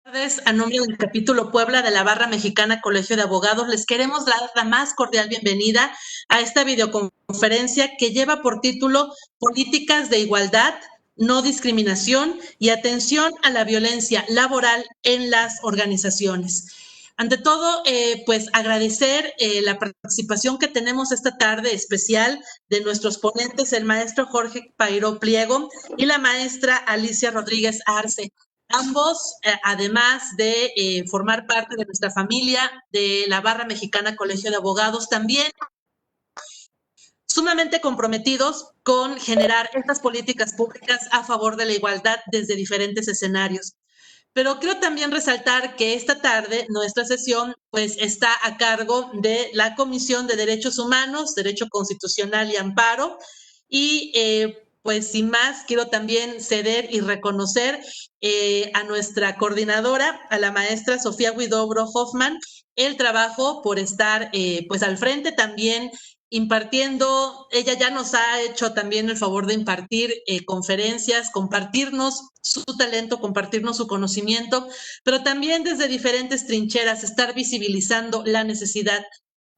Tardes. A nombre del capítulo Puebla de la Barra Mexicana Colegio de Abogados, les queremos dar la más cordial bienvenida a esta videoconferencia que lleva por título Políticas de Igualdad, no discriminación y atención a la violencia laboral en las organizaciones. Ante todo, pues agradecer la participación que tenemos esta tarde especial de nuestros ponentes, el maestro Jorge Pairó Pliego y la maestra Alicia Rodríguez Arce. Ambos, además de formar parte de nuestra familia de la Barra Mexicana Colegio de Abogados, también sumamente comprometidos con generar estas políticas públicas a favor de la igualdad desde diferentes escenarios. Pero quiero también resaltar que esta tarde nuestra sesión pues está a cargo de la Comisión de Derechos Humanos, Derecho Constitucional y Amparo y pues sin más quiero también ceder y reconocer a nuestra coordinadora, a la maestra Sofía Huidobro Hoffman, el trabajo por estar pues al frente también impartiendo. Ella ya nos ha hecho también el favor de impartir conferencias, compartirnos su talento, compartirnos su conocimiento, pero también desde diferentes trincheras estar visibilizando la necesidad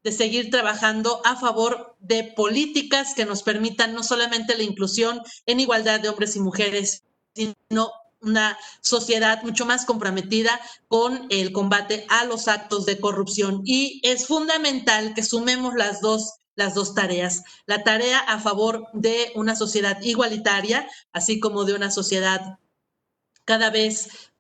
de seguir trabajando a favor de políticas que nos permitan no solamente la inclusión en igualdad de hombres y mujeres, sino una sociedad mucho más comprometida con el combate a los actos de corrupción. Y es fundamental que sumemos las dos tareas, la tarea a favor de una sociedad igualitaria, así como de una sociedad cada vez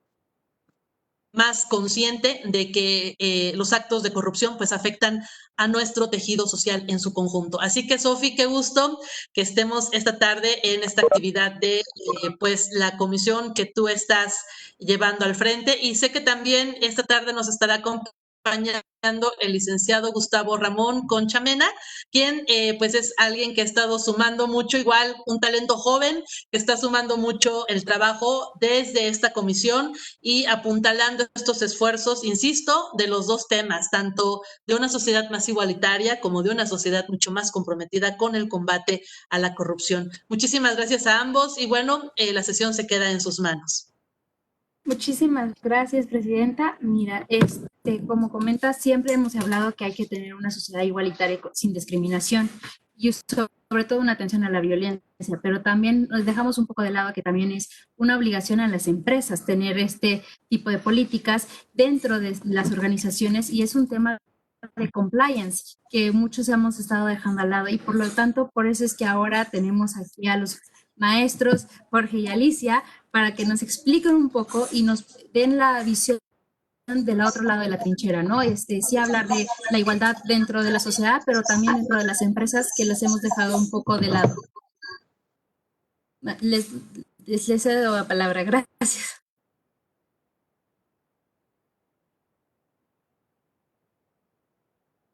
más consciente de que los actos de corrupción pues afectan a nuestro tejido social en su conjunto. Así que, Sofi, qué gusto que estemos esta tarde en esta actividad de pues la comisión que tú estás llevando al frente, y sé que también esta tarde nos estará acompañando el licenciado Gustavo Ramón Concha Mena, quien pues es alguien que ha estado sumando mucho, igual un talento joven que está sumando mucho el trabajo desde esta comisión y apuntalando estos esfuerzos, insisto, de los dos temas, tanto de una sociedad más igualitaria como de una sociedad mucho más comprometida con el combate a la corrupción. Muchísimas gracias a ambos y bueno, la sesión se queda en sus manos. Muchísimas gracias, presidenta. Mira, como comentas, siempre hemos hablado que hay que tener una sociedad igualitaria sin discriminación y sobre todo una atención a la violencia, pero también nos dejamos un poco de lado que también es una obligación a las empresas tener este tipo de políticas dentro de las organizaciones, y es un tema de compliance que muchos hemos estado dejando al lado, y por lo tanto, por eso es que ahora tenemos aquí a los maestros Jorge y Alicia para que nos expliquen un poco y nos den la visión del otro lado de la trinchera, ¿no? Sí hablar de la igualdad dentro de la sociedad, pero también dentro de las empresas que las hemos dejado un poco de lado. Les cedo la palabra. Gracias.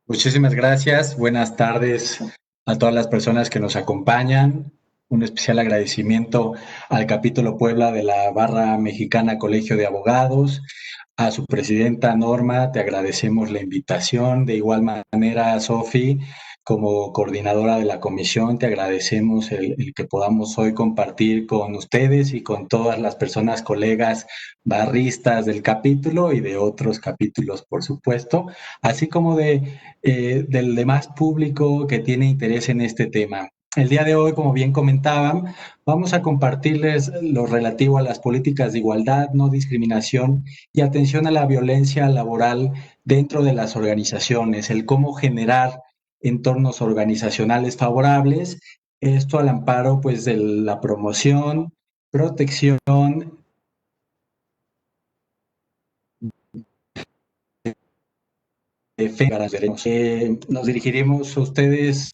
Muchísimas gracias. Buenas tardes a todas las personas que nos acompañan. Un especial agradecimiento al capítulo Puebla de la Barra Mexicana Colegio de Abogados. A su presidenta Norma, te agradecemos la invitación. De igual manera, Sofi, como coordinadora de la comisión, te agradecemos el que podamos hoy compartir con ustedes y con todas las personas, colegas barristas del capítulo y de otros capítulos, por supuesto, así como del demás público que tiene interés en este tema. El día de hoy, como bien comentaban, vamos a compartirles lo relativo a las políticas de igualdad, no discriminación y atención a la violencia laboral dentro de las organizaciones, el cómo generar entornos organizacionales favorables, esto al amparo pues de la promoción, protección, defensa. Nos dirigiremos a ustedes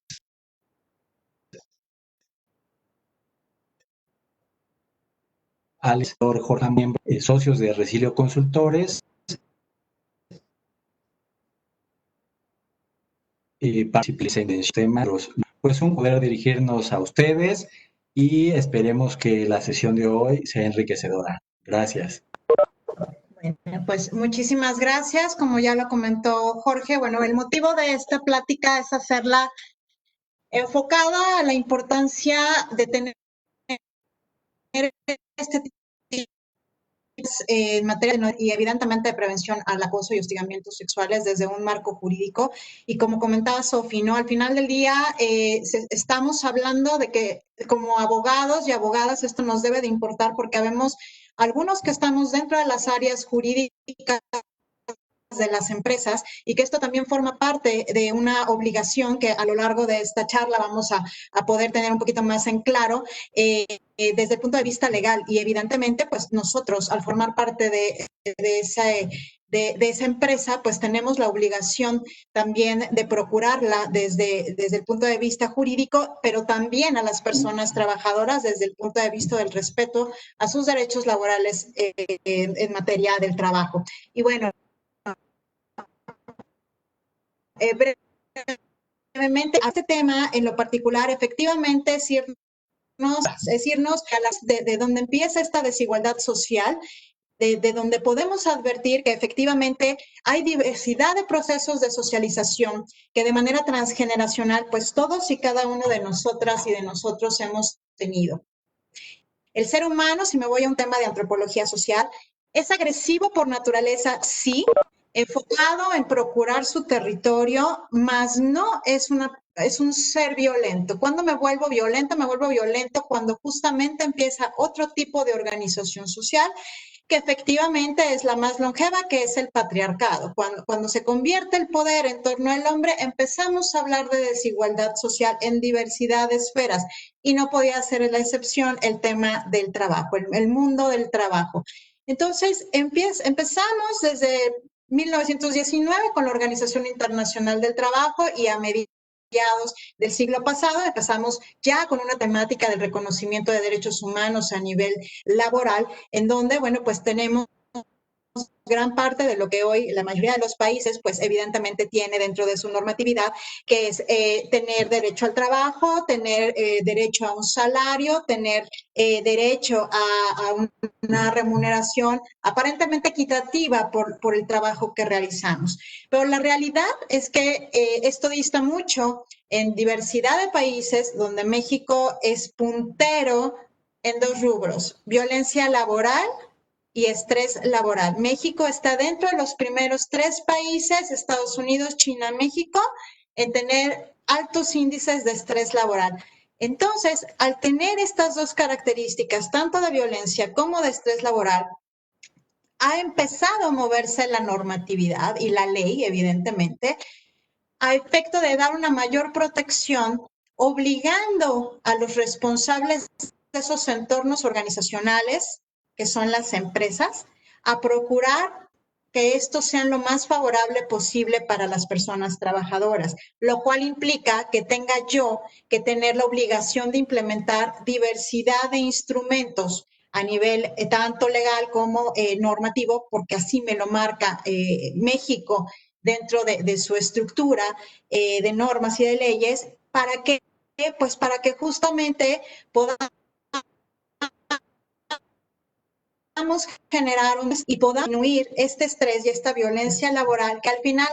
al sector Jorge, miembro, socios de Resilio Consultores, partícipes en el tema, pues un poder dirigirnos a ustedes y esperemos que la sesión de hoy sea enriquecedora. Gracias. Bueno, pues muchísimas gracias. Como ya lo comentó Jorge, bueno, el motivo de esta plática es hacerla enfocada a la importancia de tener este en materia y evidentemente de prevención al acoso y hostigamientos sexuales desde un marco jurídico. Y como comentaba Sofi, ¿no? Al final del día estamos hablando de que como abogados y abogadas esto nos debe de importar porque vemos algunos que estamos dentro de las áreas jurídicas de las empresas y que esto también forma parte de una obligación que a lo largo de esta charla vamos a poder tener un poquito más en claro desde el punto de vista legal y evidentemente pues nosotros al formar parte de esa empresa, pues tenemos la obligación también de procurarla desde el punto de vista jurídico, pero también a las personas trabajadoras desde el punto de vista del respeto a sus derechos laborales en materia del trabajo. Y bueno, brevemente, a este tema en lo particular, efectivamente, decirnos de dónde empieza esta desigualdad social, de donde podemos advertir que efectivamente hay diversidad de procesos de socialización que de manera transgeneracional, pues todos y cada uno de nosotras y de nosotros hemos tenido. El ser humano, si me voy a un tema de antropología social, es agresivo por naturaleza, sí, enfocado en procurar su territorio, mas no es un ser violento. ¿Cuándo me vuelvo violenta? Me vuelvo violento cuando justamente empieza otro tipo de organización social que efectivamente es la más longeva, que es el patriarcado. Cuando se convierte el poder en torno al hombre, empezamos a hablar de desigualdad social en diversidad de esferas y no podía ser la excepción el tema del trabajo, el mundo del trabajo. Entonces, empezamos desde 1919 con la Organización Internacional del Trabajo y a mediados del siglo pasado empezamos ya con una temática del reconocimiento de derechos humanos a nivel laboral, en donde, bueno, pues tenemos gran parte de lo que hoy la mayoría de los países, pues evidentemente tiene dentro de su normatividad, que es tener derecho al trabajo, tener derecho a un salario, tener derecho a una remuneración aparentemente equitativa por el trabajo que realizamos. Pero la realidad es que esto dista mucho en diversidad de países donde México es puntero en dos rubros: violencia laboral y estrés laboral. México está dentro de los primeros 3 países, Estados Unidos, China, México, en tener altos índices de estrés laboral. Entonces, al tener estas dos características, tanto de violencia como de estrés laboral, ha empezado a moverse la normatividad y la ley, evidentemente, a efecto de dar una mayor protección, obligando a los responsables de esos entornos organizacionales, que son las empresas, a procurar que estos sean lo más favorable posible para las personas trabajadoras, lo cual implica que tenga yo que tener la obligación de implementar diversidad de instrumentos a nivel tanto legal como normativo, porque así me lo marca México dentro de su estructura de normas y de leyes, para que justamente podamos generar y podamos disminuir este estrés y esta violencia laboral que al final,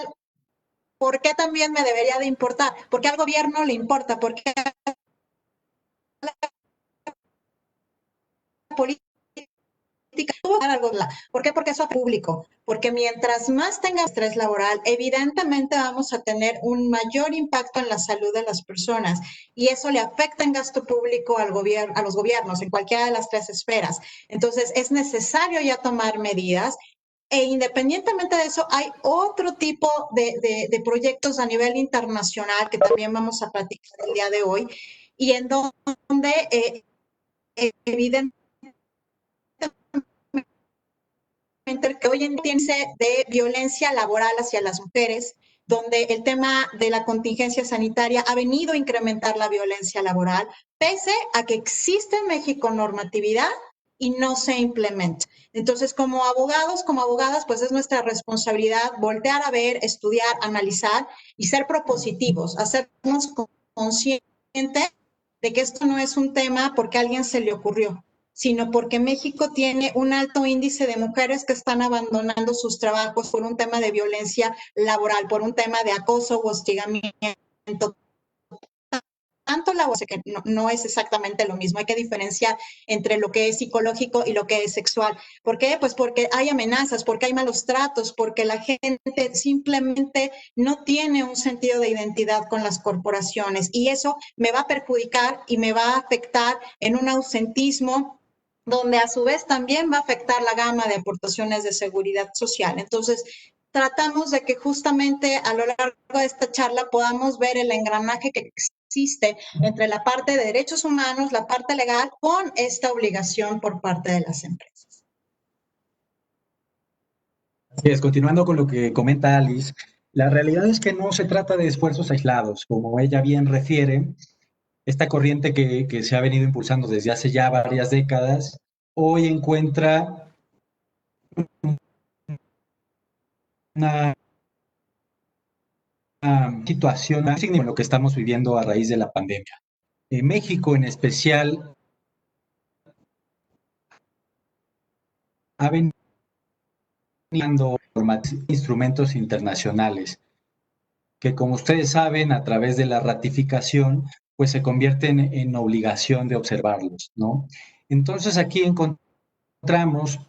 ¿por qué también me debería de importar? Porque al gobierno le importa, porque a la política, ¿por qué? Porque eso es público, porque mientras más tenga estrés laboral, evidentemente vamos a tener un mayor impacto en la salud de las personas y eso le afecta en gasto público a los gobiernos en cualquiera de las 3 esferas. Entonces, es necesario ya tomar medidas. E independientemente de eso, hay otro tipo de proyectos a nivel internacional que también vamos a platicar el día de hoy y en donde evidentemente que hoy en día de violencia laboral hacia las mujeres, donde el tema de la contingencia sanitaria ha venido a incrementar la violencia laboral, pese a que existe en México normatividad y no se implementa. Entonces, como abogados, como abogadas, pues es nuestra responsabilidad voltear a ver, estudiar, analizar y ser propositivos, hacernos conscientes de que esto no es un tema porque a alguien se le ocurrió, sino porque México tiene un alto índice de mujeres que están abandonando sus trabajos por un tema de violencia laboral, por un tema de acoso o hostigamiento, tanto sola, o sea que no es exactamente lo mismo. Hay que diferenciar entre lo que es psicológico y lo que es sexual. ¿Por qué? Pues porque hay amenazas, porque hay malos tratos, porque la gente simplemente no tiene un sentido de identidad con las corporaciones y eso me va a perjudicar y me va a afectar en un ausentismo donde a su vez también va a afectar la gama de aportaciones de seguridad social. Entonces, tratamos de que justamente a lo largo de esta charla podamos ver el engranaje que existe entre la parte de derechos humanos, la parte legal, con esta obligación por parte de las empresas. Así es, continuando con lo que comenta Alice, la realidad es que no se trata de esfuerzos aislados, como ella bien refiere. Esta corriente que se ha venido impulsando desde hace ya varias décadas, hoy encuentra una situación en lo que estamos viviendo a raíz de la pandemia. En México en especial ha venido instrumentos internacionales que, como ustedes saben, a través de la ratificación, pues se convierten en obligación de observarlos, ¿no? Entonces aquí encontramos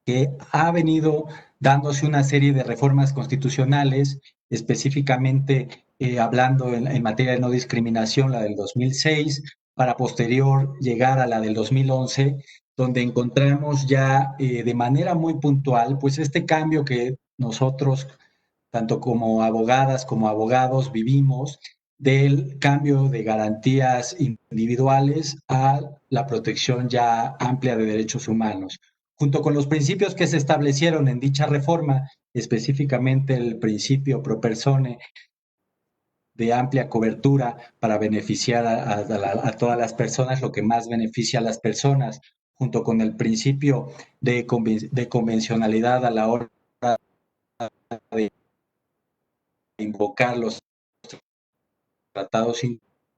que ha venido dándose una serie de reformas constitucionales, específicamente hablando en materia de no discriminación, la del 2006, para posterior llegar a la del 2011, donde encontramos ya de manera muy puntual, pues este cambio que nosotros, tanto como abogadas como abogados, vivimos del cambio de garantías individuales a la protección ya amplia de derechos humanos. Junto con los principios que se establecieron en dicha reforma, específicamente el principio pro persone de amplia cobertura para beneficiar a todas las personas, lo que más beneficia a las personas, junto con el principio de convencionalidad a la hora de invocar los tratados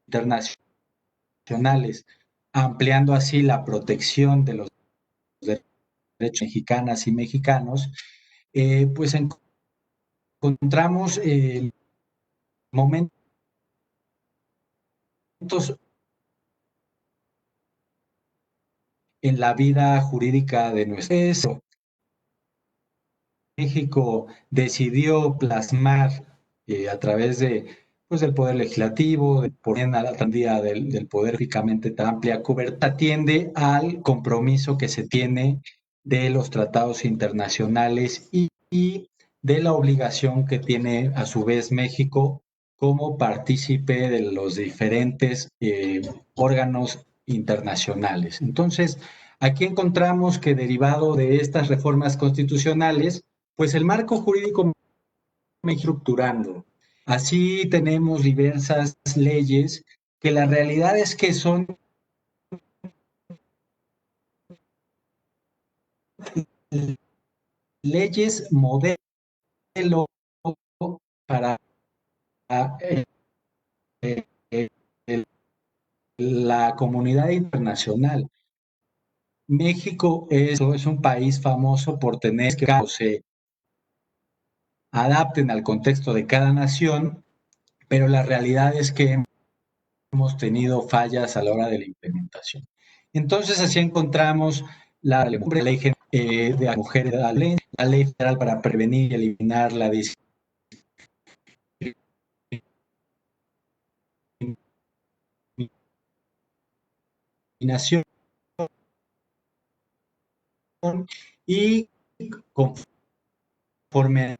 internacionales, ampliando así la protección de los derechos mexicanas y mexicanos, pues encontramos momentos en la vida jurídica de nuestro país. México decidió plasmar a través pues, del Poder Legislativo, de la atendida del Poder Físicamente tan amplia cobertura, atiende al compromiso que se tiene de los tratados internacionales y de la obligación que tiene a su vez México como partícipe de los diferentes órganos internacionales. Entonces, aquí encontramos que derivado de estas reformas constitucionales, pues el marco jurídico estructurando. Así tenemos diversas leyes que la realidad es que son leyes modelo para la comunidad internacional. México es un país famoso por tener que se adapten al contexto de cada nación, pero la realidad es que hemos tenido fallas a la hora de la implementación. Entonces, así encontramos la ley de la mujer, la ley federal para prevenir y eliminar la discriminación y conforme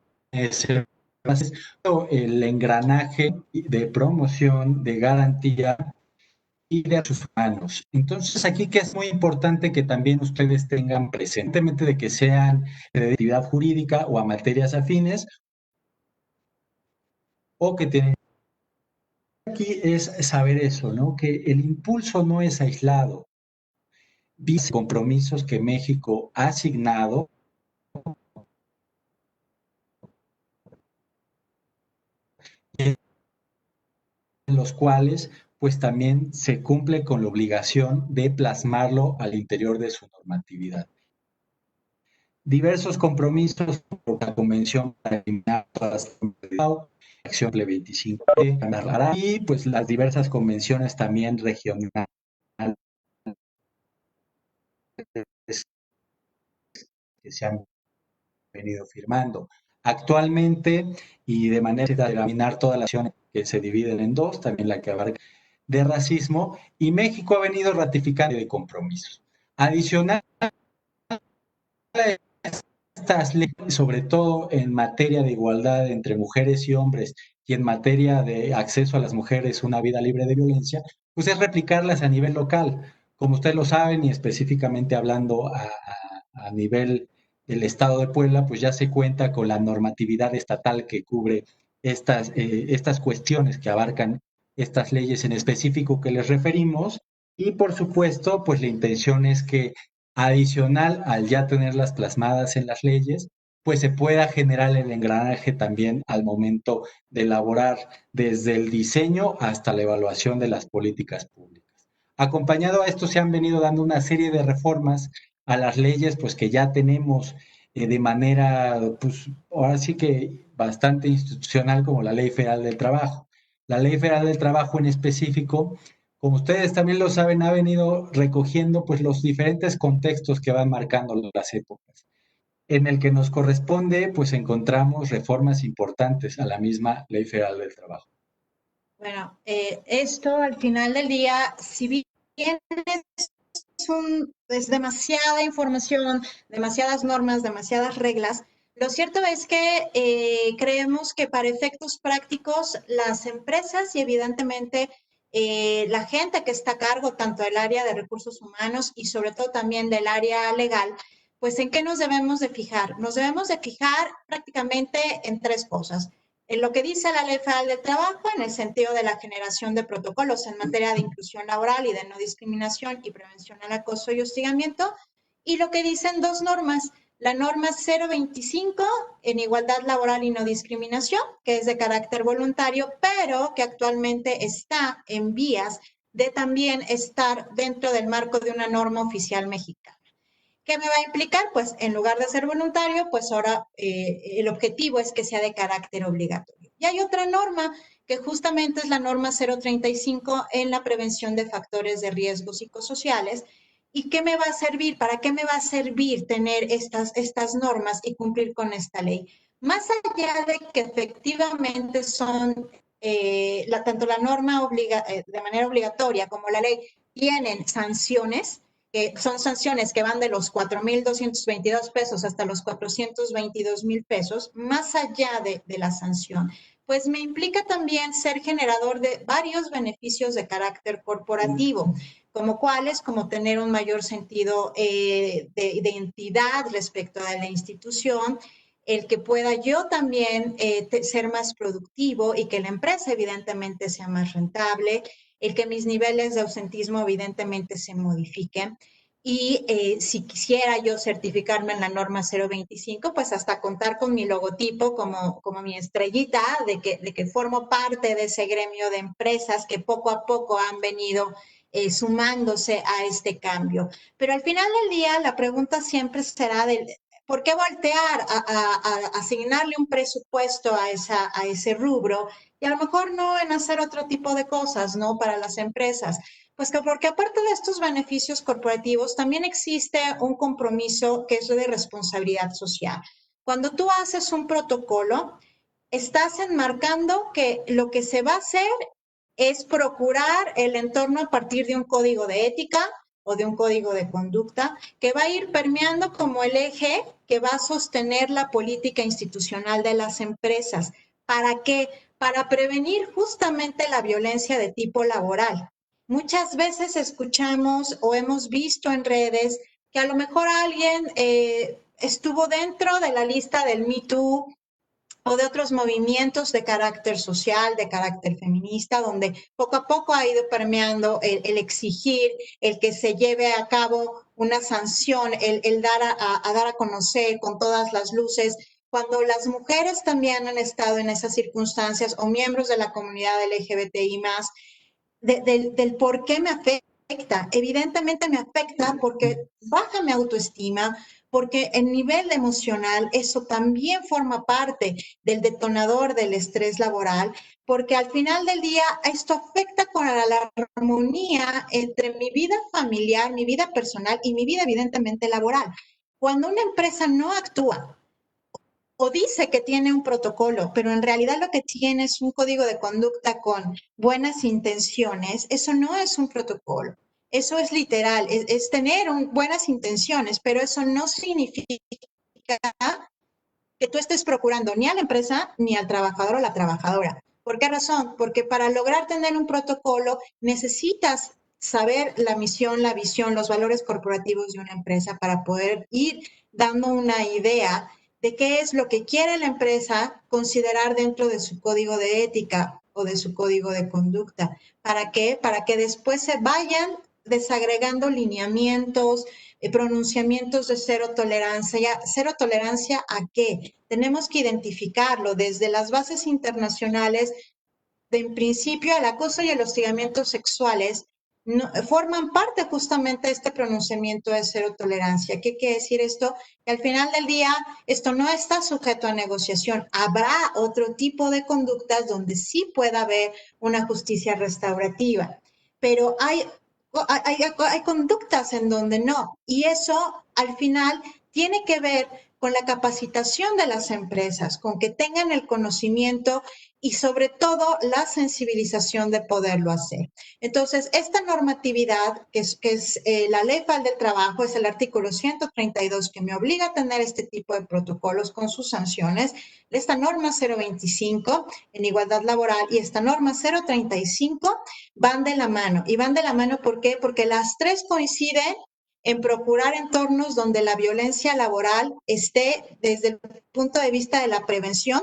el engranaje de promoción, de garantía y de derechos humanos. Entonces, aquí que es muy importante que también ustedes tengan presentemente de que sean de actividad jurídica o a materias afines o que tienen aquí es saber eso, ¿no? Que el impulso no es aislado. Dice compromisos que México ha asignado en los cuales pues también se cumple con la obligación de plasmarlo al interior de su normatividad. Diversos compromisos, la Convención para eliminar todas las acción del 25 y pues las diversas convenciones también regionales que se han venido firmando. Actualmente, y de manera de terminar todas las acciones que se dividen en dos, también la que abarca de racismo, y México ha venido ratificando de compromisos. Adicional a estas leyes, sobre todo en materia de igualdad entre mujeres y hombres y en materia de acceso a las mujeres a una vida libre de violencia, pues es replicarlas a nivel local. Como ustedes lo saben, y específicamente hablando a nivel del Estado de Puebla, pues ya se cuenta con la normatividad estatal que cubre estas cuestiones que abarcan estas leyes en específico que les referimos. Y por supuesto, pues la intención es que adicional al ya tenerlas plasmadas en las leyes, pues se pueda generar el engranaje también al momento de elaborar desde el diseño hasta la evaluación de las políticas públicas. Acompañado a esto se han venido dando una serie de reformas a las leyes, pues que ya tenemos de manera, pues ahora sí que bastante institucional, como la Ley Federal del Trabajo. La Ley Federal del Trabajo en específico, como ustedes también lo saben, ha venido recogiendo pues los diferentes contextos que van marcando las épocas. En el que nos corresponde, pues encontramos reformas importantes a la misma Ley Federal del Trabajo. Bueno, esto al final del día, si bien es demasiada información, demasiadas normas, demasiadas reglas, lo cierto es que creemos que para efectos prácticos las empresas y evidentemente la gente que está a cargo tanto del área de recursos humanos y sobre todo también del área legal, pues ¿en qué nos debemos de fijar? Nos debemos de fijar prácticamente en tres cosas. En lo que dice la Ley Federal del Trabajo, en el sentido de la generación de protocolos en materia de inclusión laboral y de no discriminación y prevención al acoso y hostigamiento, y lo que dicen dos normas, la norma 025 en igualdad laboral y no discriminación, que es de carácter voluntario, pero que actualmente está en vías de también estar dentro del marco de una norma oficial mexicana. ¿Qué me va a implicar? Pues en lugar de ser voluntario, pues ahora el objetivo es que sea de carácter obligatorio. Y hay otra norma que justamente es la norma 035 en la prevención de factores de riesgo psicosociales. ¿Y qué me va a servir? ¿Para qué me va a servir tener estas normas y cumplir con esta ley? Más allá de que efectivamente son, tanto la norma de manera obligatoria como la ley tienen sanciones, son sanciones que van de los 4,222 pesos hasta los 422,000 pesos, más allá de la sanción, pues me implica también ser generador de varios beneficios de carácter corporativo, como cuáles, como tener un mayor sentido de identidad respecto a la institución, el que pueda yo también ser más productivo y que la empresa evidentemente sea más rentable, el que mis niveles de ausentismo evidentemente se modifiquen. Y si quisiera yo certificarme en la norma 025, pues hasta contar con mi logotipo como mi estrellita de que formo parte de ese gremio de empresas que poco a poco han venido sumándose a este cambio. Pero al final del día, la pregunta siempre será de ¿por qué voltear a asignarle un presupuesto a ese rubro y a lo mejor no en hacer otro tipo de cosas, ¿no? Para las empresas. Pues que porque aparte de estos beneficios corporativos, también existe un compromiso que es de responsabilidad social. Cuando tú haces un protocolo, estás enmarcando que lo que se va a hacer es procurar el entorno a partir de un código de ética o de un código de conducta que va a ir permeando como el eje que va a sostener la política institucional de las empresas. ¿Para qué? Para prevenir justamente la violencia de tipo laboral. Muchas veces escuchamos o hemos visto en redes que a lo mejor alguien estuvo dentro de la lista del Me Too o de otros movimientos de carácter social, de carácter feminista, donde poco a poco ha ido permeando el exigir, el que se lleve a cabo una sanción, el dar dar a conocer con todas las luces, cuando las mujeres también han estado en esas circunstancias o miembros de la comunidad LGBTI más, del por qué me afecta. Evidentemente me afecta porque baja mi autoestima, porque el nivel emocional, eso también forma parte del detonador del estrés laboral, porque al final del día esto afecta con la armonía entre mi vida familiar, mi vida personal y mi vida evidentemente laboral. Cuando una empresa no actúa o dice que tiene un protocolo, pero en realidad lo que tiene es un código de conducta con buenas intenciones, eso no es un protocolo. Eso es literal, es tener buenas intenciones, pero eso no significa que tú estés procurando ni a la empresa ni al trabajador o la trabajadora. ¿Por qué razón? Porque para lograr tener un protocolo necesitas saber la misión, la visión, los valores corporativos de una empresa para poder ir dando una idea de qué es lo que quiere la empresa considerar dentro de su código de ética o de su código de conducta. ¿Para qué? Para que después se vayan desagregando lineamientos, pronunciamientos de cero tolerancia. ¿Cero tolerancia a qué? Tenemos que identificarlo desde las bases internacionales. En principio, el acoso y el hostigamiento sexuales forman parte justamente de este pronunciamiento de cero tolerancia. ¿Qué quiere decir esto? Que al final del día esto no está sujeto a negociación. Habrá otro tipo de conductas donde sí pueda haber una justicia restaurativa, pero hay conductas en donde no. Y eso al final tiene que ver con la capacitación de las empresas, con que tengan el conocimiento y sobre todo la sensibilización de poderlo hacer. Entonces, esta normatividad, que es la Ley Federal del Trabajo, es el artículo 132 que me obliga a tener este tipo de protocolos con sus sanciones, esta norma 025 en igualdad laboral y esta norma 035 van de la mano. ¿Y van de la mano por qué? Porque las tres coinciden en procurar entornos donde la violencia laboral esté desde el punto de vista de la prevención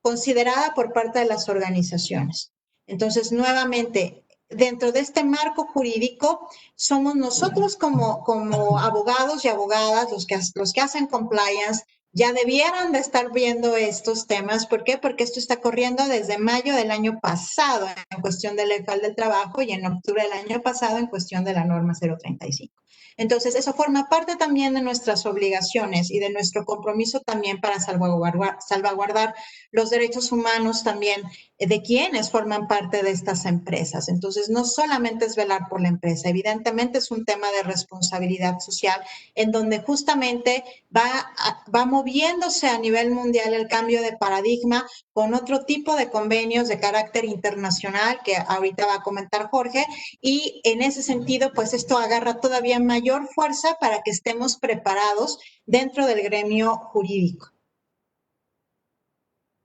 considerada por parte de las organizaciones. Entonces, nuevamente, dentro de este marco jurídico, somos nosotros como abogados y abogadas, los que hacen compliance, ya debieran de estar viendo estos temas. ¿Por qué? Porque esto está corriendo desde mayo del año pasado en cuestión de Ley Federal del Trabajo y en octubre del año pasado en cuestión de la norma 035. Entonces, eso forma parte también de nuestras obligaciones y de nuestro compromiso también para salvaguardar los derechos humanos también de quienes forman parte de estas empresas. Entonces, no solamente es velar por la empresa, evidentemente es un tema de responsabilidad social en donde justamente va moviéndose a nivel mundial el cambio de paradigma con otro tipo de convenios de carácter internacional que ahorita va a comentar Jorge, y en ese sentido, pues esto agarra todavía mayor fuerza para que estemos preparados dentro del gremio jurídico.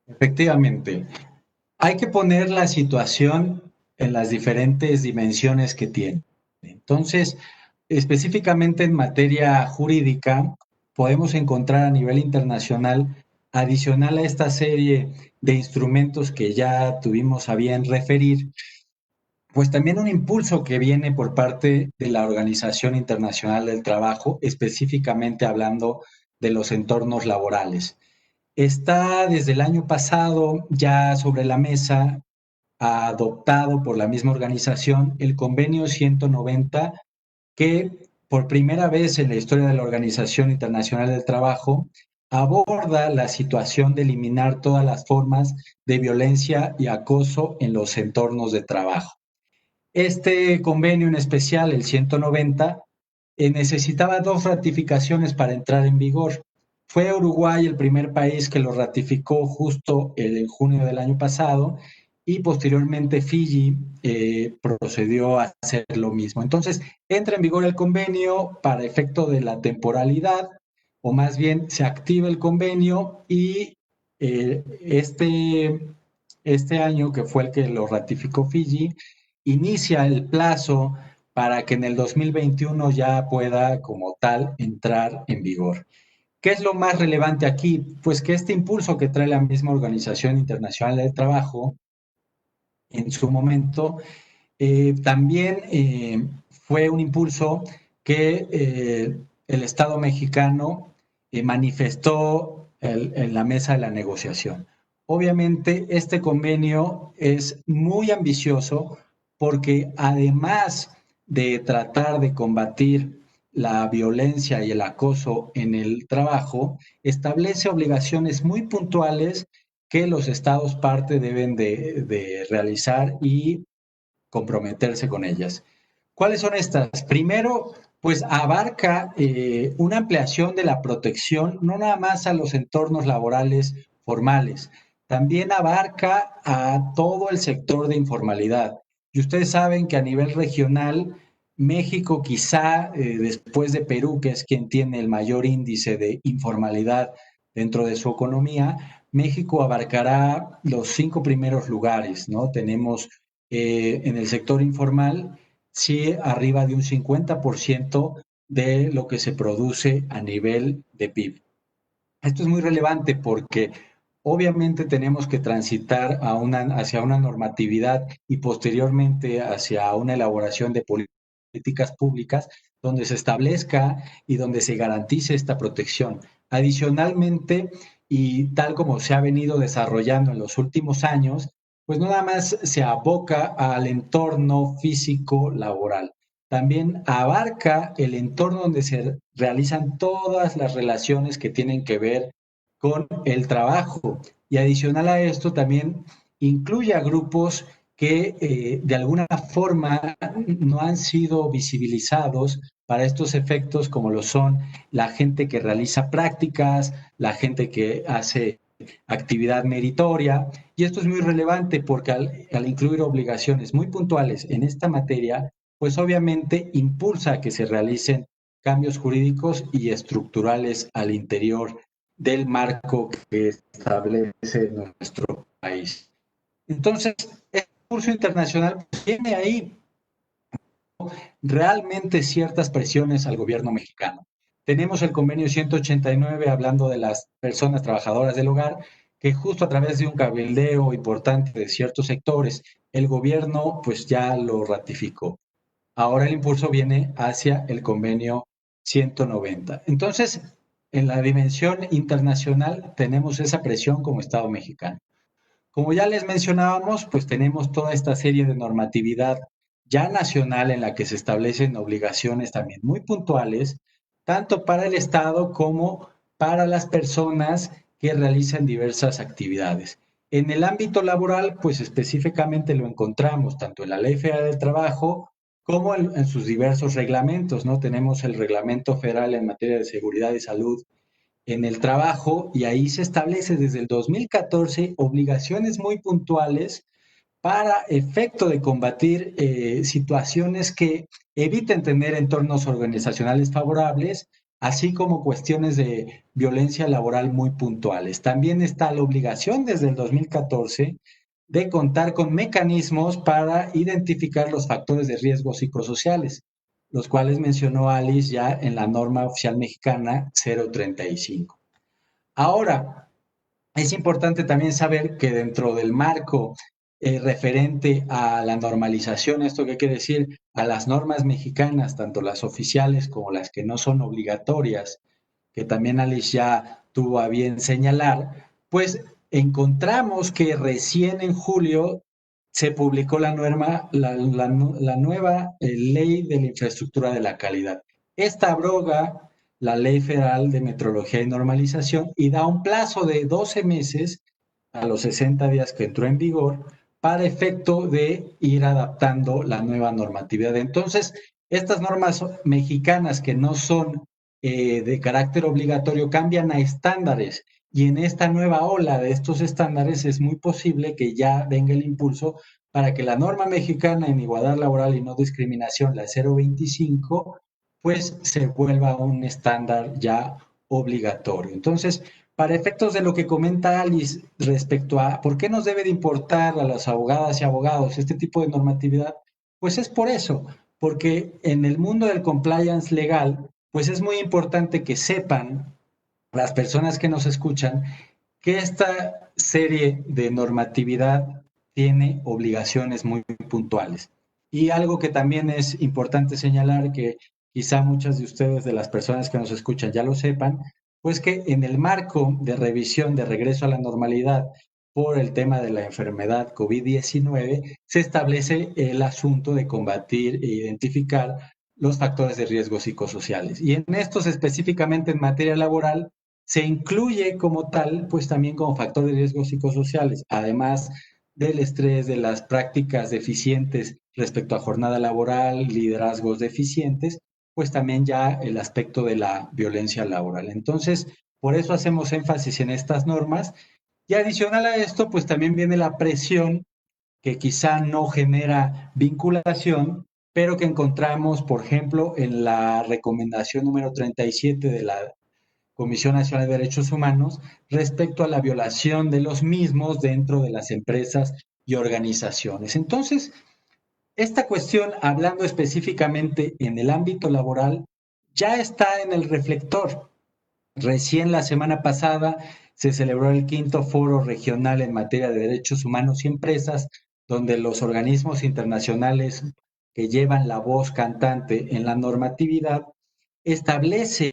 Efectivamente, hay que poner la situación en las diferentes dimensiones que tiene. Entonces, específicamente en materia jurídica, podemos encontrar a nivel internacional, adicional a esta serie de instrumentos que ya tuvimos a bien referir, pues también un impulso que viene por parte de la Organización Internacional del Trabajo, específicamente hablando de los entornos laborales. Está desde el año pasado ya sobre la mesa, adoptado por la misma organización, el convenio 190, que por primera vez en la historia de la Organización Internacional del Trabajo aborda la situación de eliminar todas las formas de violencia y acoso en los entornos de trabajo. Este convenio en especial, el 190, necesitaba 2 ratificaciones para entrar en vigor. Fue Uruguay el primer país que lo ratificó justo en junio del año pasado y posteriormente Fiji procedió a hacer lo mismo. Entonces, entra en vigor el convenio para efecto de la temporalidad, o más bien se activa el convenio y este año, que fue el que lo ratificó Fiji, inicia el plazo para que en el 2021 ya pueda como tal entrar en vigor. ¿Qué es lo más relevante aquí? Pues que este impulso que trae la misma Organización Internacional del Trabajo en su momento también fue un impulso que el Estado mexicano manifestó en la mesa de la negociación. Obviamente este convenio es muy ambicioso porque además de tratar de combatir la violencia y el acoso en el trabajo, establece obligaciones muy puntuales que los estados parte deben de realizar y comprometerse con ellas. ¿Cuáles son estas? Primero, pues abarca una ampliación de la protección, no nada más a los entornos laborales formales, también abarca a todo el sector de informalidad. Y ustedes saben que a nivel regional, México quizá después de Perú, que es quien tiene el mayor índice de informalidad dentro de su economía, México abarcará los 5 primeros lugares, ¿no? Tenemos en el sector informal, sí, arriba de un 50% de lo que se produce a nivel de PIB. Esto es muy relevante porque obviamente tenemos que transitar hacia una normatividad y posteriormente hacia una elaboración de políticas públicas donde se establezca y donde se garantice esta protección. Adicionalmente, y tal como se ha venido desarrollando en los últimos años, pues no nada más se aboca al entorno físico laboral, también abarca el entorno donde se realizan todas las relaciones que tienen que ver con el trabajo. Y adicional a esto, también incluye a grupos que de alguna forma no han sido visibilizados para estos efectos, como lo son la gente que realiza prácticas, la gente que hace actividad meritoria. Y esto es muy relevante porque al incluir obligaciones muy puntuales en esta materia, pues obviamente impulsa que se realicen cambios jurídicos y estructurales al interior del marco que establece nuestro país. Entonces, el curso internacional tiene ahí realmente ciertas presiones al gobierno mexicano. Tenemos el convenio 189 hablando de las personas trabajadoras del hogar, que justo a través de un cabildeo importante de ciertos sectores, el gobierno pues ya lo ratificó. Ahora el impulso viene hacia el convenio 190. Entonces, en la dimensión internacional tenemos esa presión como Estado mexicano. Como ya les mencionábamos, pues tenemos toda esta serie de normatividad ya nacional en la que se establecen obligaciones también muy puntuales, tanto para el Estado como para las personas que realizan diversas actividades. En el ámbito laboral, pues específicamente lo encontramos tanto en la Ley Federal del Trabajo como en sus diversos reglamentos, ¿no? Tenemos el Reglamento Federal en materia de seguridad y salud en el trabajo y ahí se establece desde el 2014 obligaciones muy puntuales para efecto de combatir situaciones que eviten tener entornos organizacionales favorables, así como cuestiones de violencia laboral muy puntuales. También está la obligación desde el 2014 de contar con mecanismos para identificar los factores de riesgo psicosociales, los cuales mencionó Alice ya en la norma oficial mexicana 035. Ahora, es importante también saber que dentro del marco referente a la normalización, ¿esto qué quiere decir? A las normas mexicanas, tanto las oficiales como las que no son obligatorias, que también Alice ya tuvo a bien señalar, pues encontramos que recién en julio se publicó la nueva ley de la infraestructura de la calidad. Esta abroga la Ley Federal de Metrología y Normalización y da un plazo de 12 meses a los 60 días que entró en vigor para efecto de ir adaptando la nueva normatividad. Entonces, estas normas mexicanas que no son de carácter obligatorio cambian a estándares y en esta nueva ola de estos estándares es muy posible que ya venga el impulso para que la norma mexicana en igualdad laboral y no discriminación, la 025, pues se vuelva un estándar ya obligatorio. Entonces, para efectos de lo que comenta Alice respecto a por qué nos debe de importar a las abogadas y abogados este tipo de normatividad, pues es por eso, porque en el mundo del compliance legal, pues es muy importante que sepan las personas que nos escuchan que esta serie de normatividad tiene obligaciones muy puntuales. Y algo que también es importante señalar, que quizá muchas de ustedes, de las personas que nos escuchan, ya lo sepan, pues que en el marco de revisión de regreso a la normalidad por el tema de la enfermedad COVID-19, se establece el asunto de combatir e identificar los factores de riesgo psicosociales. Y en estos específicamente en materia laboral se incluye como tal, pues también como factor de riesgo psicosociales, además del estrés, de las prácticas deficientes respecto a jornada laboral, liderazgos deficientes, pues también ya el aspecto de la violencia laboral. Entonces, por eso hacemos énfasis en estas normas. Y adicional a esto, pues también viene la presión que quizá no genera vinculación, pero que encontramos, por ejemplo, en la recomendación número 37 de la Comisión Nacional de Derechos Humanos respecto a la violación de los mismos dentro de las empresas y organizaciones. Entonces, esta cuestión, hablando específicamente en el ámbito laboral, ya está en el reflector. Recién la semana pasada se celebró el 5º Foro Regional en materia de derechos humanos y empresas, donde los organismos internacionales que llevan la voz cantante en la normatividad establecen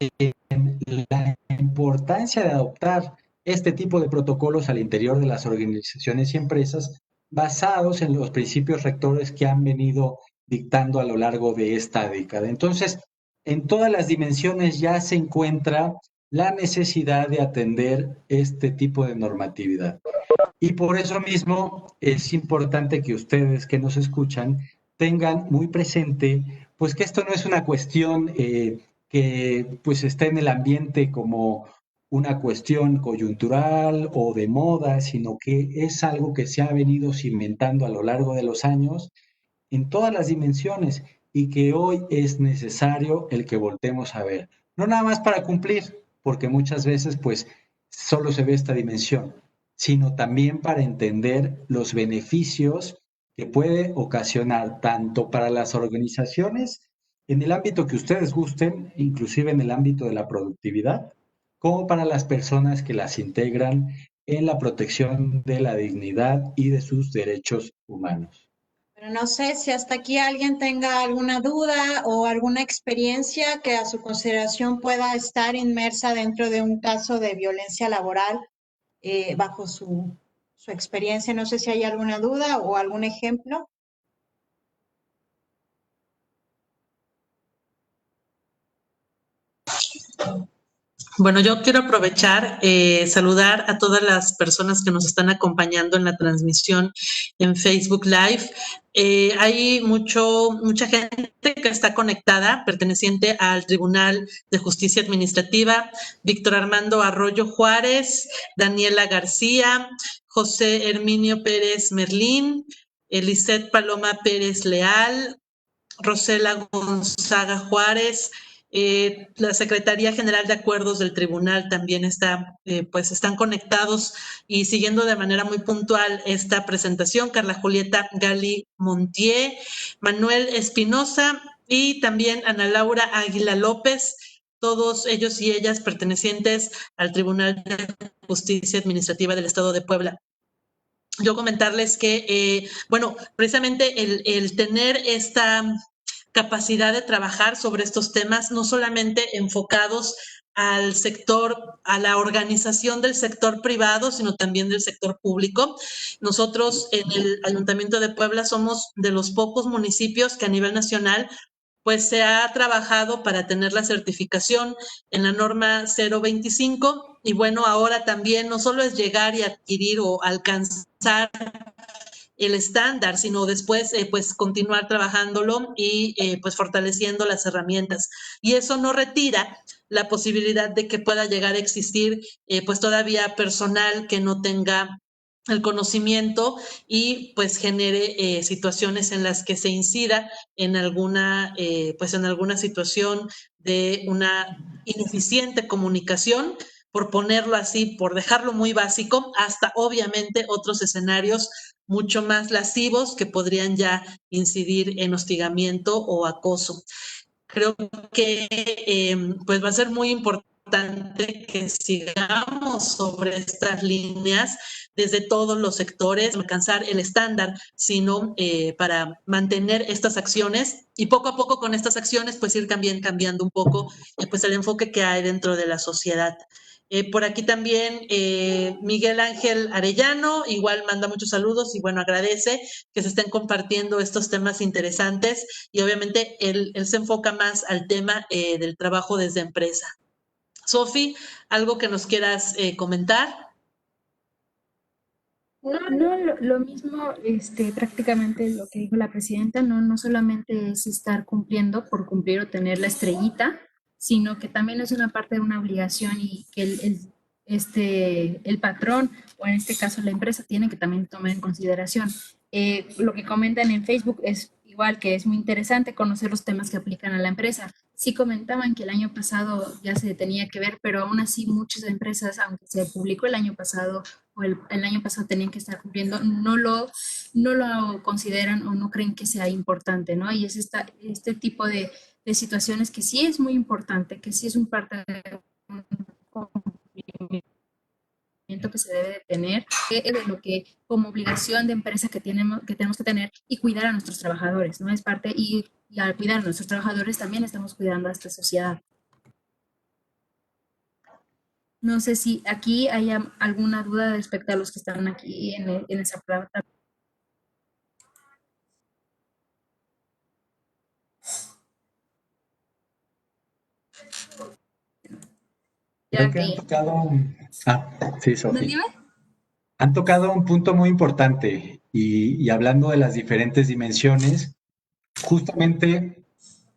la importancia de adoptar este tipo de protocolos al interior de las organizaciones y empresas basados en los principios rectores que han venido dictando a lo largo de esta década. Entonces, en todas las dimensiones ya se encuentra la necesidad de atender este tipo de normatividad. Y por eso mismo es importante que ustedes que nos escuchan tengan muy presente, pues que esto no es una cuestión que pues está en el ambiente como una cuestión coyuntural o de moda, sino que es algo que se ha venido cimentando a lo largo de los años en todas las dimensiones y que hoy es necesario el que voltemos a ver. No nada más para cumplir, porque muchas veces pues solo se ve esta dimensión, sino también para entender los beneficios que puede ocasionar tanto para las organizaciones en el ámbito que ustedes gusten, inclusive en el ámbito de la productividad, como para las personas que las integran en la protección de la dignidad y de sus derechos humanos. Pero no sé si hasta aquí alguien tenga alguna duda o alguna experiencia que a su consideración pueda estar inmersa dentro de un caso de violencia laboral bajo su experiencia. No sé si hay alguna duda o algún ejemplo. Bueno, yo quiero aprovechar, saludar a todas las personas que nos están acompañando en la transmisión en Facebook Live. Hay mucha gente que está conectada, perteneciente al Tribunal de Justicia Administrativa, Víctor Armando Arroyo Juárez, Daniela García, José Herminio Pérez Merlín, Eliseth Paloma Pérez Leal, Rosela Gonzaga Juárez, la Secretaría General de Acuerdos del Tribunal también está, pues están conectados y siguiendo de manera muy puntual esta presentación, Carla Julieta Gali Montier, Manuel Espinosa y también Ana Laura Águila López, todos ellos y ellas pertenecientes al Tribunal de Justicia Administrativa del Estado de Puebla. Yo comentarles que, bueno, precisamente el tener esta capacidad de trabajar sobre estos temas, no solamente enfocados al sector, a la organización del sector privado, sino también del sector público. Nosotros en el Ayuntamiento de Puebla somos de los pocos municipios que a nivel nacional pues se ha trabajado para tener la certificación en la norma 025 y bueno, ahora también no solo es llegar y adquirir o alcanzar el estándar, sino después pues continuar trabajándolo y pues fortaleciendo las herramientas. Y eso no retira la posibilidad de que pueda llegar a existir pues todavía personal que no tenga el conocimiento y pues genere situaciones en las que se incida en alguna pues en alguna situación de una ineficiente comunicación, por ponerlo así, por dejarlo muy básico, hasta obviamente otros escenarios mucho más lascivos que podrían ya incidir en hostigamiento o acoso. Creo que pues va a ser muy importante que sigamos sobre estas líneas desde todos los sectores, alcanzar el estándar, sino para mantener estas acciones y poco a poco con estas acciones pues ir también cambiando un poco pues el enfoque que hay dentro de la sociedad. Por aquí también Miguel Ángel Arellano, igual manda muchos saludos y bueno, agradece que se estén compartiendo estos temas interesantes y obviamente él se enfoca más al tema del trabajo desde empresa. Sofi, ¿algo que nos quieras comentar? No, lo mismo, prácticamente lo que dijo la presidenta, no solamente es estar cumpliendo por cumplir o tener la estrellita, sino que también es una parte de una obligación y que el patrón, o en este caso la empresa, tiene que también tomar en consideración. Lo que comentan en Facebook es igual, que es muy interesante conocer los temas que aplican a la empresa. Sí comentaban que el año pasado ya se tenía que ver, pero aún así muchas empresas, aunque se publicó el año pasado o el año pasado tenían que estar cumpliendo, no lo consideran o no creen que sea importante, ¿no? Y es este tipo de situaciones que sí es muy importante, que sí es un parte de un cumplimiento que se debe de tener, de lo que como obligación de empresa que tenemos que tener y cuidar a nuestros trabajadores, ¿no? Es parte, y al cuidar a nuestros trabajadores también estamos cuidando a esta sociedad. No sé si aquí hay alguna duda respecto a los que están aquí en esa plataforma. Creo que han tocado... sí, Sofi. Dime. Han tocado un punto muy importante y hablando de las diferentes dimensiones, justamente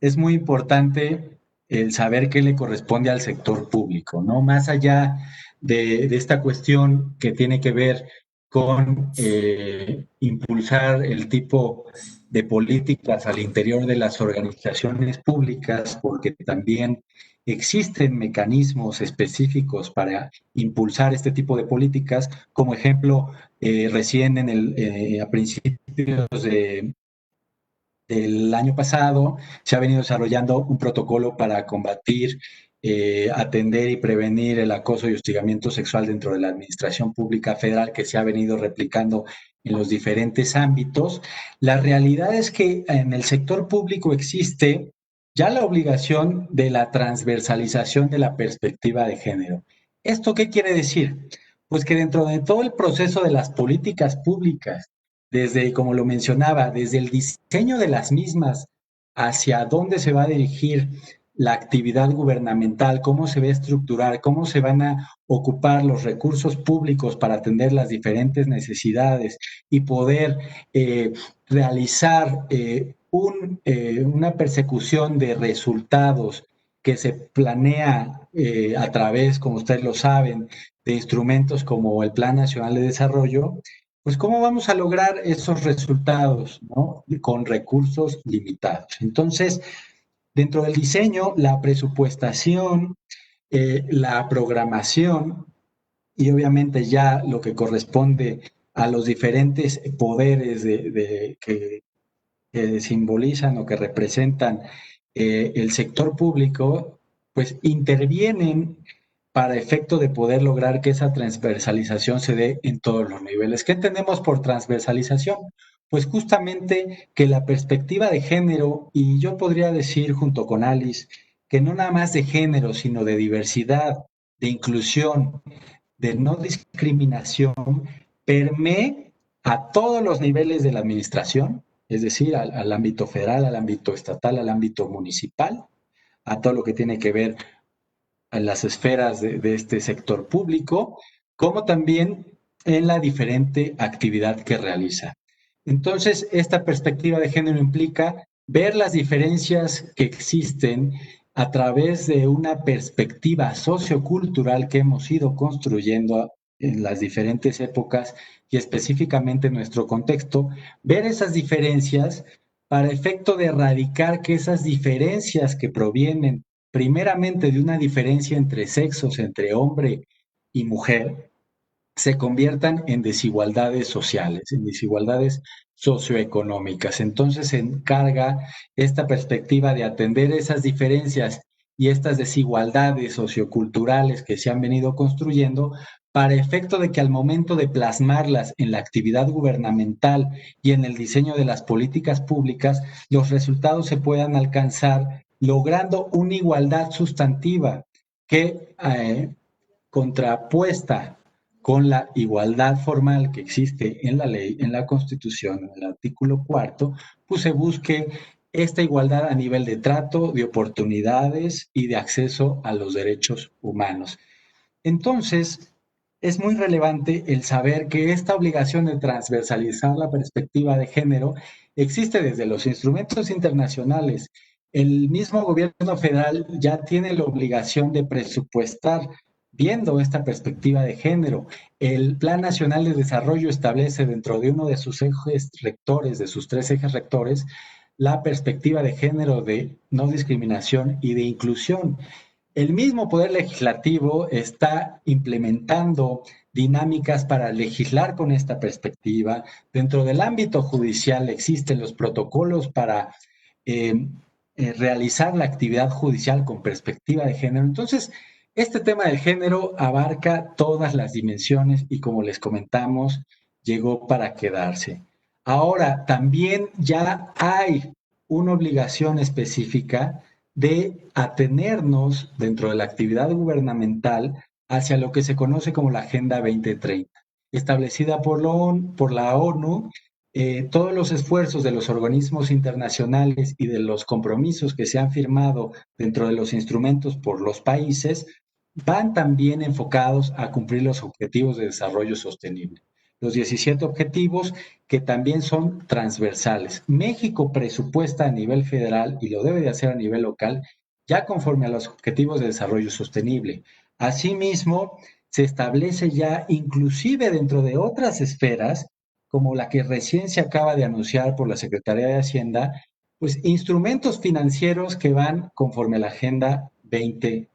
es muy importante el saber qué le corresponde al sector público, ¿no? Más allá de esta cuestión que tiene que ver con impulsar el tipo de políticas al interior de las organizaciones públicas, porque también existen mecanismos específicos para impulsar este tipo de políticas. Como ejemplo, recién a principios del año pasado se ha venido desarrollando un protocolo para combatir, atender y prevenir el acoso y hostigamiento sexual dentro de la administración pública federal, que se ha venido replicando en los diferentes ámbitos. La realidad es que en el sector público existe ya la obligación de la transversalización de la perspectiva de género. ¿Esto qué quiere decir? Pues que dentro de todo el proceso de las políticas públicas, desde, como lo mencionaba, desde el diseño de las mismas hacia dónde se va a dirigir la actividad gubernamental, cómo se va a estructurar, cómo se van a ocupar los recursos públicos para atender las diferentes necesidades y poder realizar una persecución de resultados que se planea a través, como ustedes lo saben, de instrumentos como el Plan Nacional de Desarrollo, pues cómo vamos a lograr esos resultados, ¿no? Con recursos limitados. Entonces, dentro del diseño, la presupuestación, la programación y obviamente ya lo que corresponde a los diferentes poderes que simbolizan o que representan el sector público, pues intervienen para efecto de poder lograr que esa transversalización se dé en todos los niveles. ¿Qué entendemos por transversalización? Pues justamente que la perspectiva de género, y yo podría decir junto con Alice, que no nada más de género, sino de diversidad, de inclusión, de no discriminación, permee a todos los niveles de la administración, es decir, al ámbito federal, al ámbito estatal, al ámbito municipal, a todo lo que tiene que ver en las esferas de este sector público, como también en la diferente actividad que realiza. Entonces, esta perspectiva de género implica ver las diferencias que existen a través de una perspectiva sociocultural que hemos ido construyendo en las diferentes épocas y específicamente en nuestro contexto, ver esas diferencias para efecto de erradicar que esas diferencias que provienen primeramente de una diferencia entre sexos, entre hombre y mujer, se conviertan en desigualdades sociales, en desigualdades socioeconómicas. Entonces se encarga esta perspectiva de atender esas diferencias y estas desigualdades socioculturales que se han venido construyendo para efecto de que al momento de plasmarlas en la actividad gubernamental y en el diseño de las políticas públicas, los resultados se puedan alcanzar logrando una igualdad sustantiva que contrapuesta con la igualdad formal que existe en la ley, en la Constitución, en el artículo 4, pues se busque esta igualdad a nivel de trato, de oportunidades y de acceso a los derechos humanos. Entonces, es muy relevante el saber que esta obligación de transversalizar la perspectiva de género existe desde los instrumentos internacionales. El mismo gobierno federal ya tiene la obligación de presupuestar viendo esta perspectiva de género. El Plan Nacional de Desarrollo establece dentro de uno de sus ejes rectores, de sus 3 ejes rectores, la perspectiva de género, de no discriminación y de inclusión. El mismo Poder Legislativo está implementando dinámicas para legislar con esta perspectiva. Dentro del ámbito judicial existen los protocolos para realizar la actividad judicial con perspectiva de género. Entonces, este tema del género abarca todas las dimensiones y, como les comentamos, llegó para quedarse. Ahora, también ya hay una obligación específica de atenernos dentro de la actividad gubernamental hacia lo que se conoce como la Agenda 2030, establecida por la ONU. Todos los esfuerzos de los organismos internacionales y de los compromisos que se han firmado dentro de los instrumentos por los países van también enfocados a cumplir los objetivos de desarrollo sostenible. Los 17 objetivos que también son transversales. México presupuesta a nivel federal y lo debe de hacer a nivel local, ya conforme a los objetivos de desarrollo sostenible. Asimismo, se establece ya inclusive dentro de otras esferas, como la que recién se acaba de anunciar por la Secretaría de Hacienda, pues instrumentos financieros que van conforme a la Agenda 2030.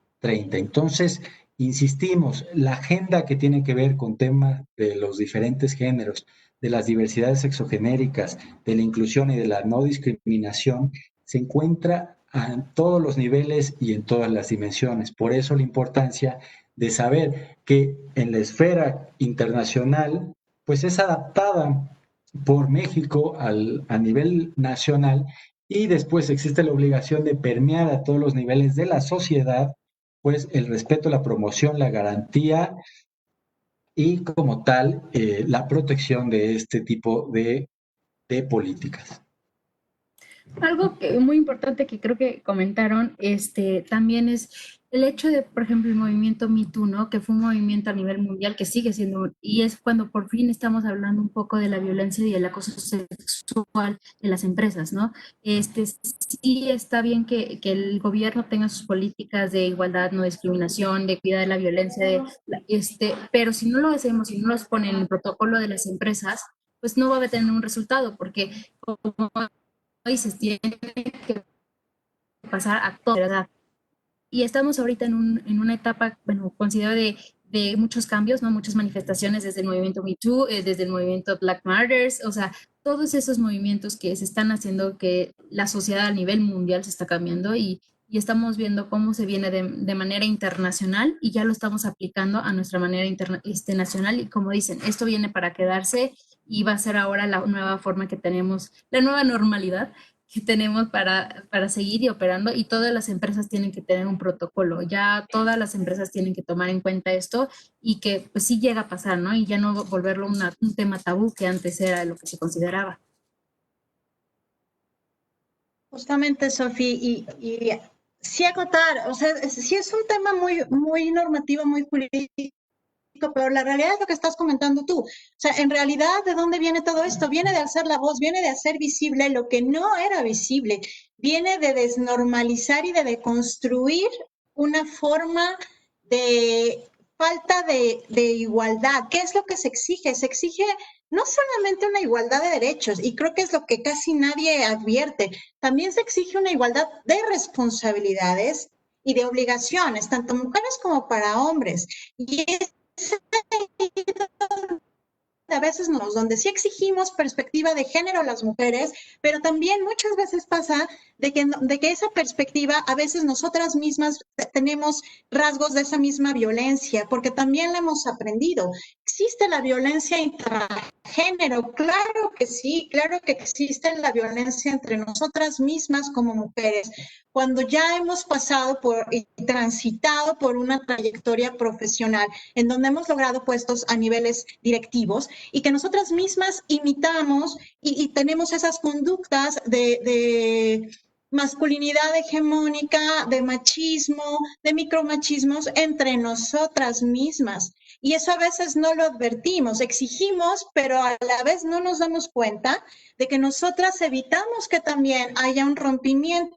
Entonces, insistimos, la agenda que tiene que ver con temas de los diferentes géneros, de las diversidades sexogenéricas, de la inclusión y de la no discriminación, se encuentra a todos los niveles y en todas las dimensiones. Por eso la importancia de saber que en la esfera internacional, pues es adaptada por México a nivel nacional, y después existe la obligación de permear a todos los niveles de la sociedad, pues el respeto, la promoción, la garantía y como tal la protección de este tipo de políticas. Algo muy importante que creo que comentaron también es el hecho de, por ejemplo, el movimiento Me Too, ¿no? Que fue un movimiento a nivel mundial que sigue siendo, y es cuando por fin estamos hablando un poco de la violencia y el acoso sexual en las empresas, ¿no? Sí está bien que el gobierno tenga sus políticas de igualdad, no discriminación, de cuidar de la violencia, pero si no lo hacemos, si no los ponen en el protocolo de las empresas, pues no va a tener un resultado, porque como dices, tiene que pasar a toda la edad. Y estamos ahorita en una etapa, bueno, considero de muchos cambios, ¿no? Muchas manifestaciones desde el movimiento Me Too, desde el movimiento Black Matters, o sea, todos esos movimientos que se están haciendo que la sociedad a nivel mundial se está cambiando y estamos viendo cómo se viene de manera internacional y ya lo estamos aplicando a nuestra manera nacional y como dicen, esto viene para quedarse y va a ser ahora la nueva forma que tenemos, la nueva normalidad que tenemos para seguir y operando y todas las empresas tienen que tener un protocolo, ya todas las empresas tienen que tomar en cuenta esto y que pues sí llega a pasar, ¿no? Y ya no volverlo un tema tabú que antes era lo que se consideraba. Justamente, Sofía, y sí acotar, o sea, sí es un tema muy normativo, muy jurídico, pero la realidad es lo que estás comentando tú. O sea, en realidad, ¿de dónde viene todo esto? Viene de alzar la voz, viene de hacer visible lo que no era visible, viene de desnormalizar y de deconstruir una forma de falta de igualdad. ¿Qué es lo que se exige? Se exige no solamente una igualdad de derechos, y creo que es lo que casi nadie advierte, también se exige una igualdad de responsabilidades y de obligaciones, tanto mujeres como para hombres. Y es a veces nos, donde sí exigimos perspectiva de género a las mujeres, pero también muchas veces pasa de que esa perspectiva a veces nosotras mismas tenemos rasgos de esa misma violencia, porque también la hemos aprendido. ¿Existe la violencia intragénero? Claro que sí, claro que existe la violencia entre nosotras mismas como mujeres. Cuando ya hemos pasado y transitado por una trayectoria profesional en donde hemos logrado puestos a niveles directivos y que nosotras mismas imitamos y tenemos esas conductas de masculinidad hegemónica, de machismo, de micromachismos entre nosotras mismas. Y eso a veces no lo advertimos, exigimos, pero a la vez no nos damos cuenta de que nosotras evitamos que también haya un rompimiento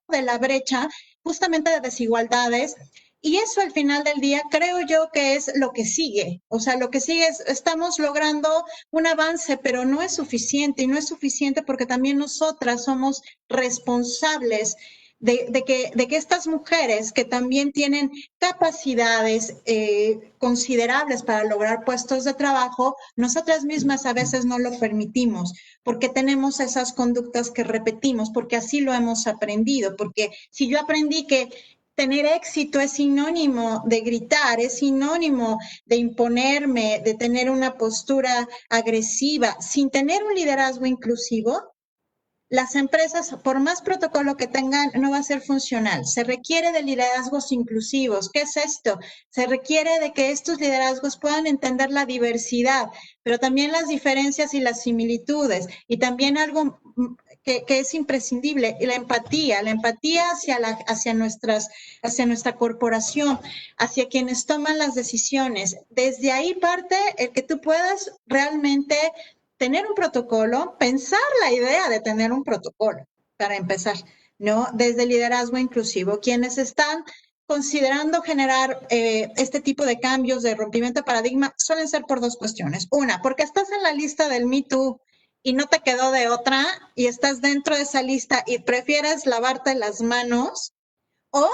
de la brecha justamente de desigualdades. Y eso al final del día creo yo que es lo que sigue. O sea, lo que sigue es, estamos logrando un avance, pero no es suficiente. Y no es suficiente porque también nosotras somos responsables de que estas mujeres que también tienen capacidades considerables para lograr puestos de trabajo, nosotras mismas a veces no lo permitimos, porque tenemos esas conductas que repetimos, porque así lo hemos aprendido, porque si yo aprendí que tener éxito es sinónimo de gritar, es sinónimo de imponerme, de tener una postura agresiva, sin tener un liderazgo inclusivo, las empresas, por más protocolo que tengan, no va a ser funcional. Se requiere de liderazgos inclusivos. ¿Qué es esto? Se requiere de que estos liderazgos puedan entender la diversidad, pero también las diferencias y las similitudes. Y también algo que es imprescindible, la empatía hacia nuestra corporación, hacia quienes toman las decisiones. Desde ahí parte el que tú puedas realmente tener un protocolo, pensar la idea de tener un protocolo, para empezar, ¿no? Desde el liderazgo inclusivo, quienes están considerando generar este tipo de cambios de rompimiento de paradigma suelen ser por dos cuestiones. Una, porque estás en la lista del Me Too y no te quedó de otra y estás dentro de esa lista y prefieres lavarte las manos, o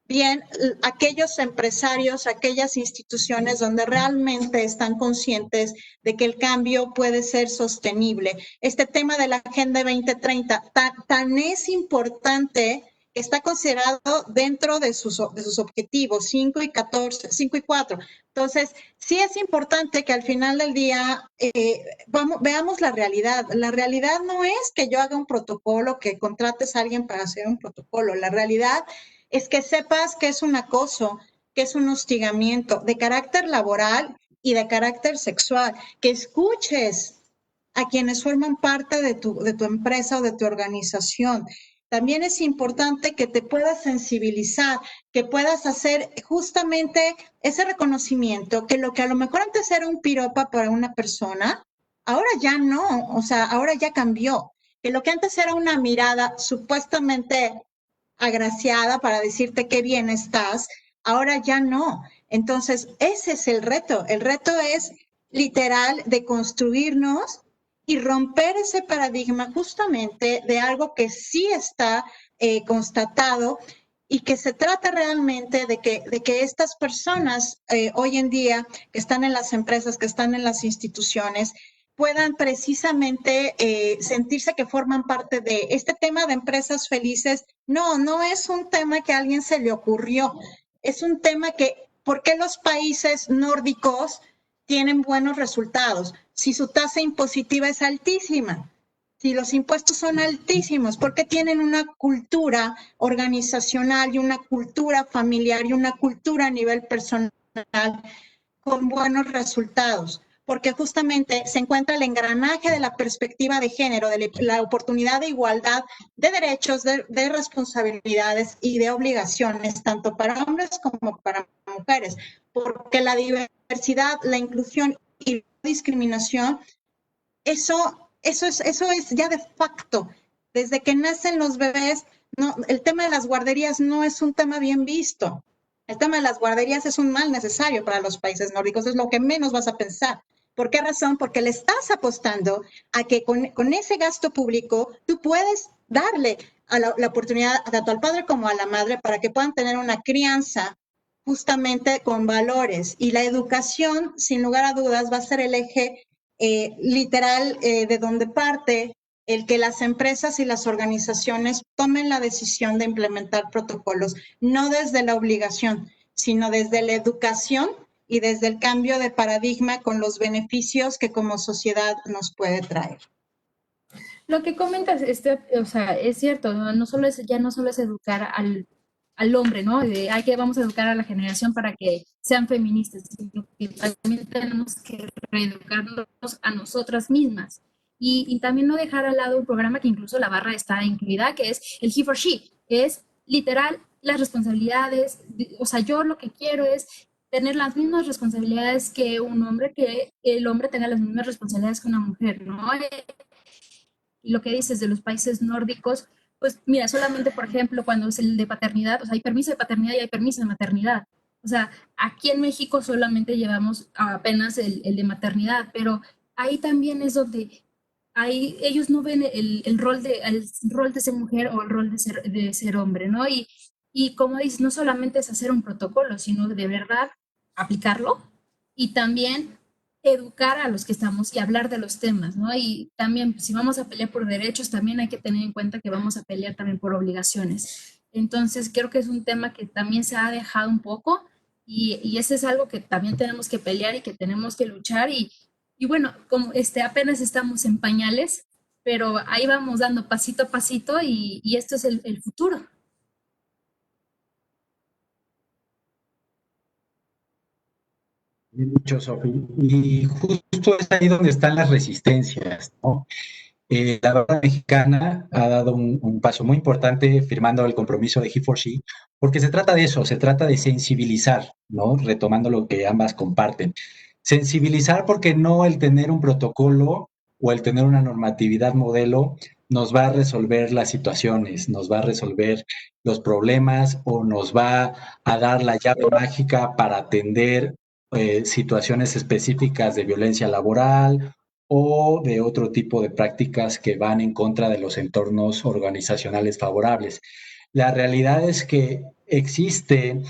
bien aquellos empresarios, aquellas instituciones donde realmente están conscientes de que el cambio puede ser sostenible. Este tema de la Agenda 2030 tan es importante, está considerado dentro de sus objetivos 5 y 14, 5 y 4. Entonces, sí es importante que al final del día veamos la realidad. La realidad no es que yo haga un protocolo, que contrates a alguien para hacer un protocolo. La realidad es que sepas que es un acoso, que es un hostigamiento de carácter laboral y de carácter sexual, que escuches a quienes forman parte de tu empresa o de tu organización. También es importante que te puedas sensibilizar, que puedas hacer justamente ese reconocimiento, que lo que a lo mejor antes era un piropa para una persona, ahora ya no, o sea, ahora ya cambió. Que lo que antes era una mirada supuestamente agraciada para decirte qué bien estás, ahora ya no. Entonces, ese es el reto. El reto es literal de construirnos y romper ese paradigma justamente de algo que sí está constatado y que se trata realmente de que estas personas hoy en día que están en las empresas, que están en las instituciones, puedan precisamente sentirse que forman parte de este tema de empresas felices. No es un tema que a alguien se le ocurrió, es un tema que, ¿por qué los países nórdicos tienen buenos resultados? Si su tasa impositiva es altísima, si los impuestos son altísimos, ¿por qué tienen una cultura organizacional y una cultura familiar y una cultura a nivel personal con buenos resultados? Porque justamente se encuentra el engranaje de la perspectiva de género, de la oportunidad de igualdad de derechos, de responsabilidades y de obligaciones, tanto para hombres como para mujeres, porque la diversidad, la inclusión y la discriminación, eso es ya de facto. Desde que nacen los bebés, no, el tema de las guarderías no es un tema bien visto. El tema de las guarderías es un mal necesario para los países nórdicos, es lo que menos vas a pensar. ¿Por qué razón? Porque le estás apostando a que con ese gasto público tú puedes darle a la oportunidad tanto al padre como a la madre para que puedan tener una crianza justamente con valores. Y la educación, sin lugar a dudas, va a ser el eje literal, de donde parte el que las empresas y las organizaciones tomen la decisión de implementar protocolos, no desde la obligación, sino desde la educación y desde el cambio de paradigma con los beneficios que como sociedad nos puede traer. Lo que comentas, o sea, es cierto, no solo es, ya no solo es educar al hombre, ¿no? Que vamos a educar a la generación para que sean feministas, sino que también tenemos que reeducarnos a nosotras mismas. Y también no dejar al lado un programa que incluso la barra está incluida, que es el He for She, que es literal las responsabilidades, o sea, yo lo que quiero es tener las mismas responsabilidades que un hombre, que el hombre tenga las mismas responsabilidades que una mujer, ¿no? Y lo que dices de los países nórdicos, pues mira, solamente por ejemplo cuando es el de paternidad, o sea, hay permiso de paternidad y hay permiso de maternidad. O sea, aquí en México solamente llevamos apenas el de maternidad, pero ahí también es donde ellos no ven el rol de ser mujer o el rol de ser hombre, ¿no? Y como dices, no solamente es hacer un protocolo, sino de verdad aplicarlo y también educar a los que estamos y hablar de los temas, ¿no? Y también, si vamos a pelear por derechos, también hay que tener en cuenta que vamos a pelear también por obligaciones. Entonces, creo que es un tema que también se ha dejado un poco y ese es algo que también tenemos que pelear y que tenemos que luchar y bueno, como apenas estamos en pañales, pero ahí vamos dando pasito a pasito y esto es el futuro. Bien dicho, Sofi. Y justo es ahí donde están las resistencias, ¿no? La barra mexicana ha dado un paso muy importante firmando el compromiso de He4She, porque se trata de eso, se trata de sensibilizar, ¿no? Retomando lo que ambas comparten. Sensibilizar porque no el tener un protocolo o el tener una normatividad modelo nos va a resolver las situaciones, nos va a resolver los problemas o nos va a dar la llave mágica para atender situaciones específicas de violencia laboral o de otro tipo de prácticas que van en contra de los entornos organizacionales favorables. La realidad es que existe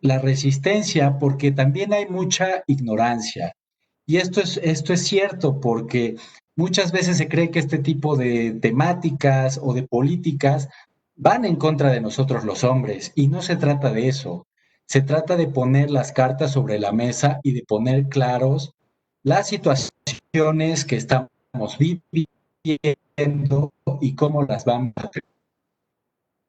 la resistencia porque también hay mucha ignorancia. Y esto es cierto porque muchas veces se cree que este tipo de temáticas o de políticas van en contra de nosotros los hombres y no se trata de eso. Se trata de poner las cartas sobre la mesa y de poner claros las situaciones que estamos viviendo y cómo las vamos a hacer.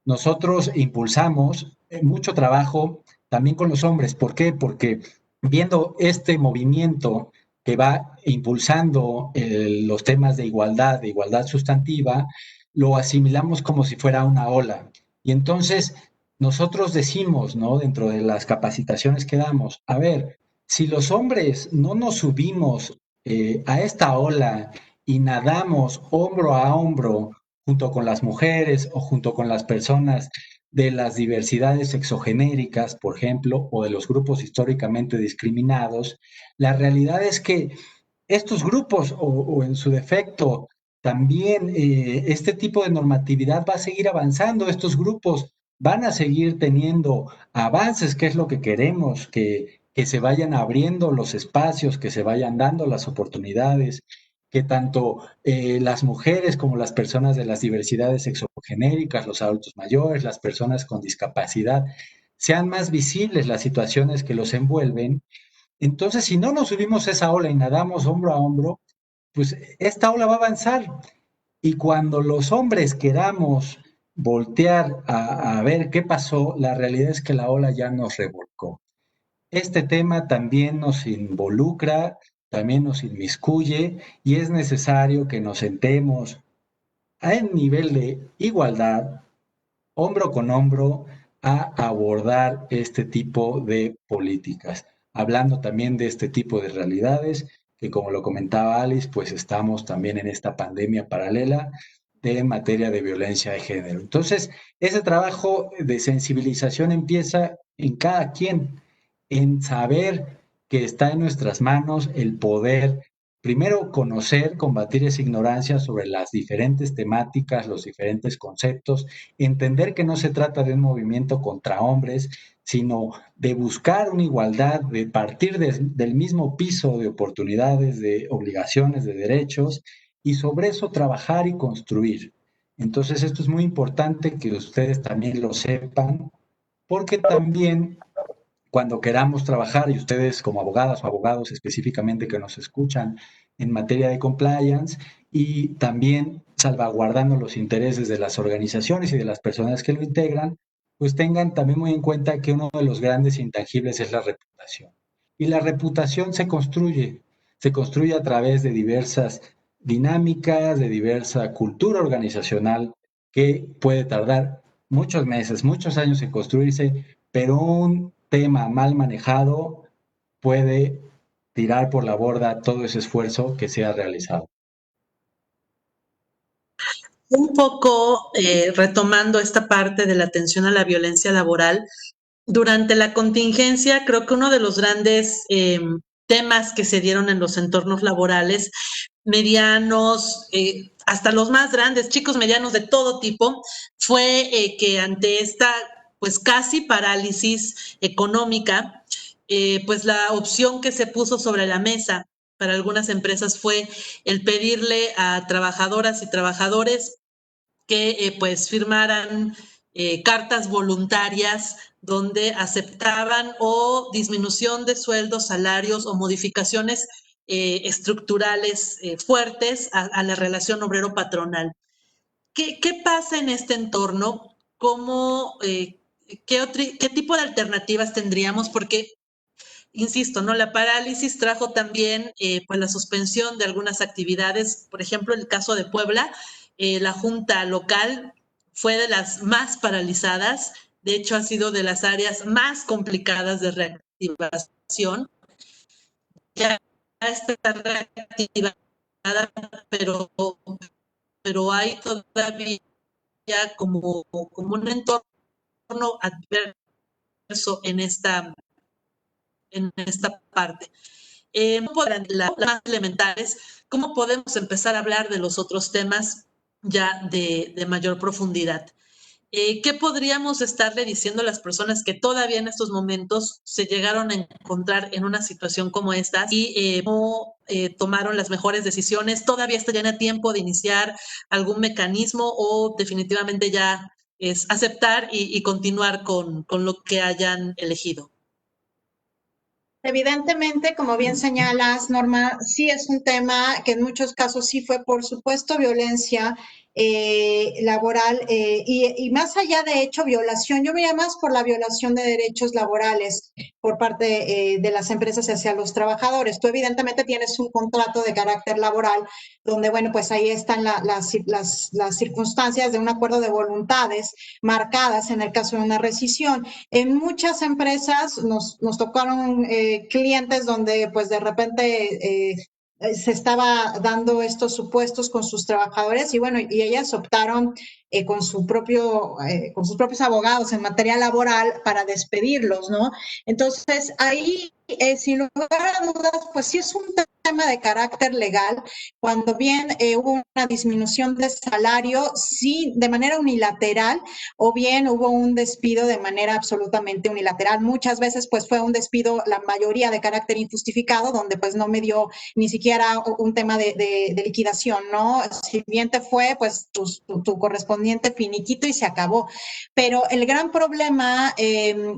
Nosotros impulsamos mucho trabajo también con los hombres. ¿Por qué? Porque viendo este movimiento que va impulsando los temas de igualdad sustantiva, lo asimilamos como si fuera una ola. Y entonces nosotros decimos, ¿no? Dentro de las capacitaciones que damos, a ver, si los hombres no nos subimos a esta ola y nadamos hombro a hombro junto con las mujeres o junto con las personas de las diversidades sexogenéricas, por ejemplo, o de los grupos históricamente discriminados, la realidad es que estos grupos, o en su defecto, también este tipo de normatividad va a seguir avanzando, estos grupos van a seguir teniendo avances, que es lo que queremos, que se vayan abriendo los espacios, que se vayan dando las oportunidades, que tanto las mujeres como las personas de las diversidades sexogenéricas, los adultos mayores, las personas con discapacidad, sean más visibles las situaciones que los envuelven. Entonces, si no nos subimos a esa ola y nadamos hombro a hombro, pues esta ola va a avanzar. Y cuando los hombres queramos voltear a ver qué pasó, la realidad es que la ola ya nos revolcó. Este tema también nos involucra, también nos inmiscuye y es necesario que nos sentemos a nivel de igualdad, hombro con hombro, a abordar este tipo de políticas, hablando también de este tipo de realidades que, como lo comentaba Alice, pues estamos también en esta pandemia paralela de materia de violencia de género. Entonces, ese trabajo de sensibilización empieza en cada quien, en saber que está en nuestras manos el poder primero conocer, combatir esa ignorancia sobre las diferentes temáticas, los diferentes conceptos, entender que no se trata de un movimiento contra hombres, sino de buscar una igualdad, de partir del mismo piso de oportunidades, de obligaciones, de derechos, y sobre eso trabajar y construir. Entonces, esto es muy importante que ustedes también lo sepan, porque también cuando queramos trabajar, y ustedes como abogadas o abogados específicamente que nos escuchan en materia de compliance, y también salvaguardando los intereses de las organizaciones y de las personas que lo integran, pues tengan también muy en cuenta que uno de los grandes intangibles es la reputación. Y la reputación se construye a través de diversas dinámicas, de diversa cultura organizacional que puede tardar muchos meses, muchos años en construirse, pero un tema mal manejado puede tirar por la borda todo ese esfuerzo que se ha realizado. Un poco retomando esta parte de la atención a la violencia laboral, durante la contingencia creo que uno de los grandes temas que se dieron en los entornos laborales, medianos, hasta los más grandes, chicos medianos de todo tipo, fue que ante esta pues casi parálisis económica, pues la opción que se puso sobre la mesa para algunas empresas fue el pedirle a trabajadoras y trabajadores que pues firmaran cartas voluntarias donde aceptaban o disminución de sueldos, salarios o modificaciones estructurales fuertes a la relación obrero-patronal. ¿Qué pasa en este entorno? ¿Cómo, qué tipo de alternativas tendríamos? Porque insisto, ¿no? La parálisis trajo también pues la suspensión de algunas actividades. Por ejemplo, en el caso de Puebla, la Junta local fue de las más paralizadas. De hecho, ha sido de las áreas más complicadas de reactivación. Ya está reactivada, pero, pero hay todavía como un entorno adverso en esta parte. Las más elementales, ¿cómo podemos empezar a hablar de los otros temas ya de mayor profundidad? ¿Qué podríamos estarle diciendo a las personas que todavía en estos momentos se llegaron a encontrar en una situación como esta y no tomaron las mejores decisiones? ¿Todavía estarían a tiempo de iniciar algún mecanismo o definitivamente ya es aceptar y continuar con lo que hayan elegido? Evidentemente, como bien señalas, Norma, sí es un tema que en muchos casos sí fue, por supuesto, violencia laboral y más allá de hecho violación, yo me iría más por la violación de derechos laborales por parte de las empresas hacia los trabajadores. Tú evidentemente tienes un contrato de carácter laboral donde, bueno, pues ahí están las circunstancias de un acuerdo de voluntades marcadas en el caso de una rescisión. En muchas empresas nos tocaron clientes donde pues de repente se estaba dando estos supuestos con sus trabajadores y bueno, y ellas optaron con sus propios abogados en materia laboral para despedirlos, ¿no? Entonces, ahí, sin lugar a dudas, pues sí es un tema de carácter legal, cuando bien hubo una disminución de salario, sí, de manera unilateral, o bien hubo un despido de manera absolutamente unilateral. Muchas veces, pues fue un despido, la mayoría de carácter injustificado, donde pues no me dio ni siquiera un tema de liquidación, ¿no? Si bien te fue, pues tu correspondiente finiquito y se acabó. Pero el gran problema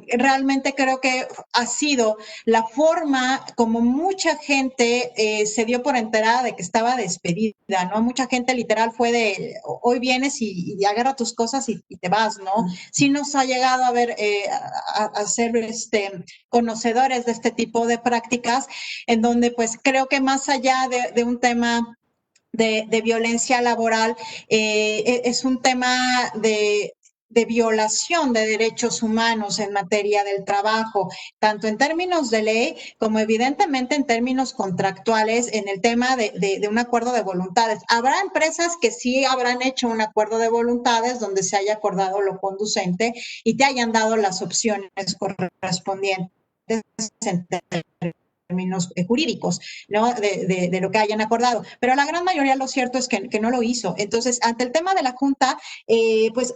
realmente creo que ha sido la forma como mucha gente se dio por enterada de que estaba despedida, ¿no? Mucha gente literal fue de hoy vienes y agarra tus cosas y te vas, ¿no? Sí nos ha llegado a ver, a ser conocedores de este tipo de prácticas, en donde pues creo que más allá de un tema de violencia laboral, es un tema de violación de derechos humanos en materia del trabajo, tanto en términos de ley como evidentemente en términos contractuales en el tema de un acuerdo de voluntades. Habrá empresas que sí habrán hecho un acuerdo de voluntades donde se haya acordado lo conducente y te hayan dado las opciones correspondientes en términos jurídicos, ¿no? De lo que hayan acordado. Pero la gran mayoría lo cierto es que no lo hizo. Entonces, ante el tema de la Junta, pues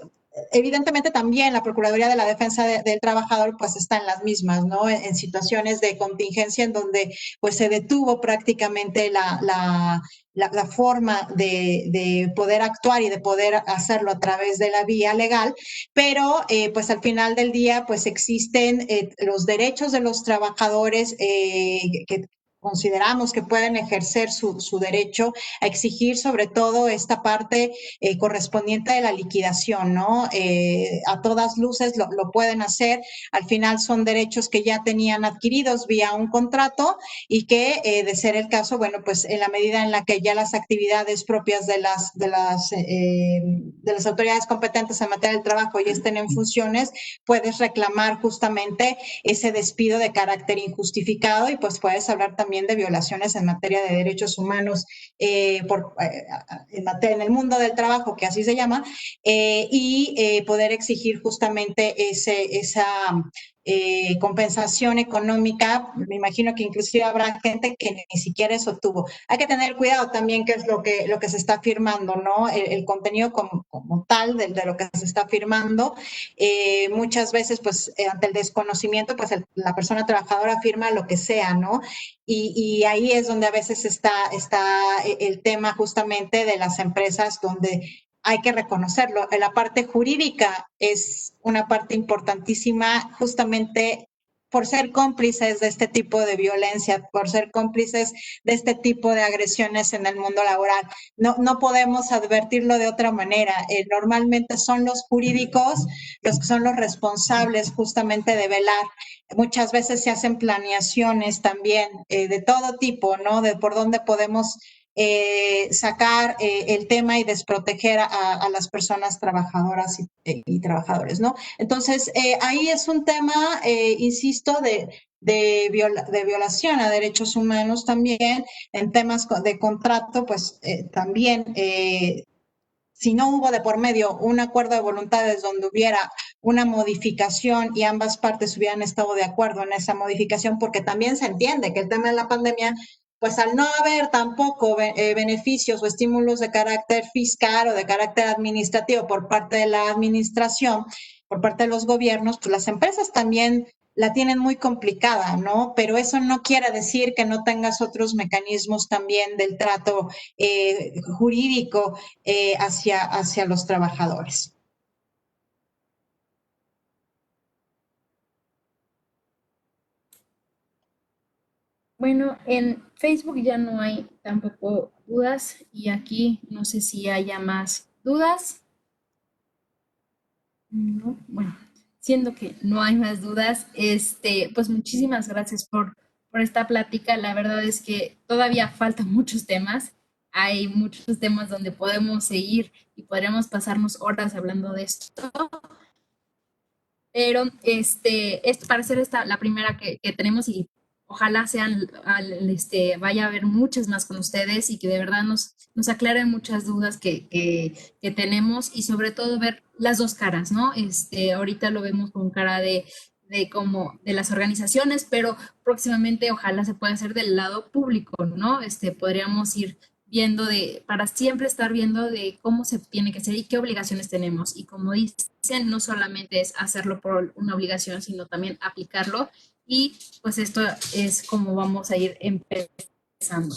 evidentemente también la Procuraduría de la Defensa del Trabajador pues está en las mismas, ¿no? En situaciones de contingencia en donde pues se detuvo prácticamente la forma de poder actuar y de poder hacerlo a través de la vía legal, pero pues al final del día pues existen los derechos de los trabajadores que consideramos que pueden ejercer su derecho a exigir sobre todo esta parte correspondiente de la liquidación, ¿no? A todas luces lo pueden hacer, al final son derechos que ya tenían adquiridos vía un contrato y que de ser el caso, bueno, pues en la medida en la que ya las actividades propias de las autoridades competentes en materia del trabajo ya estén en funciones, puedes reclamar justamente ese despido de carácter injustificado y pues puedes hablar también de violaciones en materia de derechos humanos en el mundo del trabajo, que así se llama, y poder exigir justamente esa compensación económica. Me imagino que inclusive habrá gente que ni siquiera eso tuvo. Hay que tener cuidado también qué es lo que se está firmando, ¿no? El contenido como tal de lo que se está firmando. Muchas veces, pues, ante el desconocimiento, pues la persona trabajadora firma lo que sea, ¿no? Y ahí es donde a veces está el tema justamente de las empresas donde hay que reconocerlo. La parte jurídica es una parte importantísima justamente por ser cómplices de este tipo de violencia, por ser cómplices de este tipo de agresiones en el mundo laboral. No podemos advertirlo de otra manera. Normalmente son los jurídicos los que son los responsables justamente de velar. Muchas veces se hacen planeaciones también de todo tipo, ¿no? De por dónde podemos sacar el tema y desproteger a las personas trabajadoras y trabajadores, ¿no? Entonces, ahí es un tema, insisto, de violación a derechos humanos también, en temas de contrato, pues también si no hubo de por medio un acuerdo de voluntades donde hubiera una modificación y ambas partes hubieran estado de acuerdo en esa modificación, porque también se entiende que el tema de la pandemia, pues al no haber tampoco beneficios o estímulos de carácter fiscal o de carácter administrativo por parte de la administración, por parte de los gobiernos, pues las empresas también la tienen muy complicada, ¿no? Pero eso no quiere decir que no tengas otros mecanismos también del trato jurídico hacia los trabajadores. Bueno, en Facebook ya no hay tampoco dudas y aquí no sé si haya más dudas. No, bueno, siendo que no hay más dudas, pues muchísimas gracias por esta plática. La verdad es que todavía faltan muchos temas. Hay muchos temas donde podemos seguir y podríamos pasarnos horas hablando de esto. Pero para ser esta la primera que tenemos y ojalá vaya a haber muchas más con ustedes y que de verdad nos aclaren muchas dudas que tenemos y sobre todo ver las dos caras, ¿no? Ahorita lo vemos con cara como de las organizaciones, pero próximamente ojalá se pueda hacer del lado público, ¿no? Podríamos ir viendo para siempre estar viendo de cómo se tiene que hacer y qué obligaciones tenemos. Y como dicen, no solamente es hacerlo por una obligación, sino también aplicarlo. Y pues esto es como vamos a ir empezando.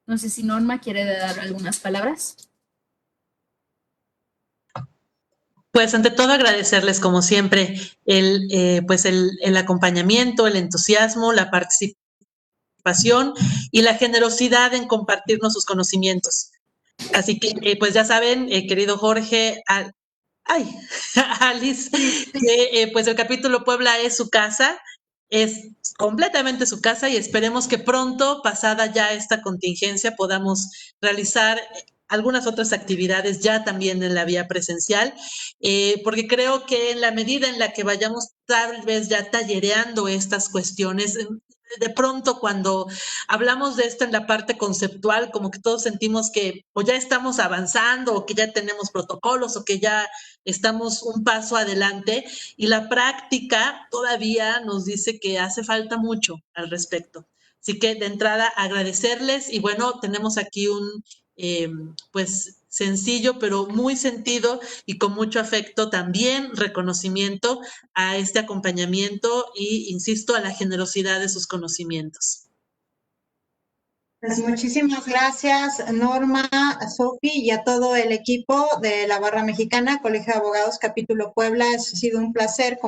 No sé si Norma quiere dar algunas palabras. Pues ante todo agradecerles como siempre el acompañamiento, el entusiasmo, la participación y la generosidad en compartirnos sus conocimientos. Así que pues ya saben, querido Jorge, Alice, que pues el capítulo Puebla es su casa, es completamente su casa y esperemos que pronto, pasada ya esta contingencia, podamos realizar algunas otras actividades ya también en la vía presencial, porque creo que en la medida en la que vayamos tal vez ya tallereando estas cuestiones, de pronto cuando hablamos de esto en la parte conceptual, como que todos sentimos que o ya estamos avanzando o que ya tenemos protocolos o que ya estamos un paso adelante, y la práctica todavía nos dice que hace falta mucho al respecto. Así que de entrada agradecerles y bueno, tenemos aquí un pues sencillo pero muy sentido y con mucho afecto también reconocimiento a este acompañamiento y, insisto, a la generosidad de sus conocimientos. Pues muchísimas gracias, Norma, a Sofi y a todo el equipo de la Barra Mexicana, Colegio de Abogados, Capítulo Puebla. Ha sido un placer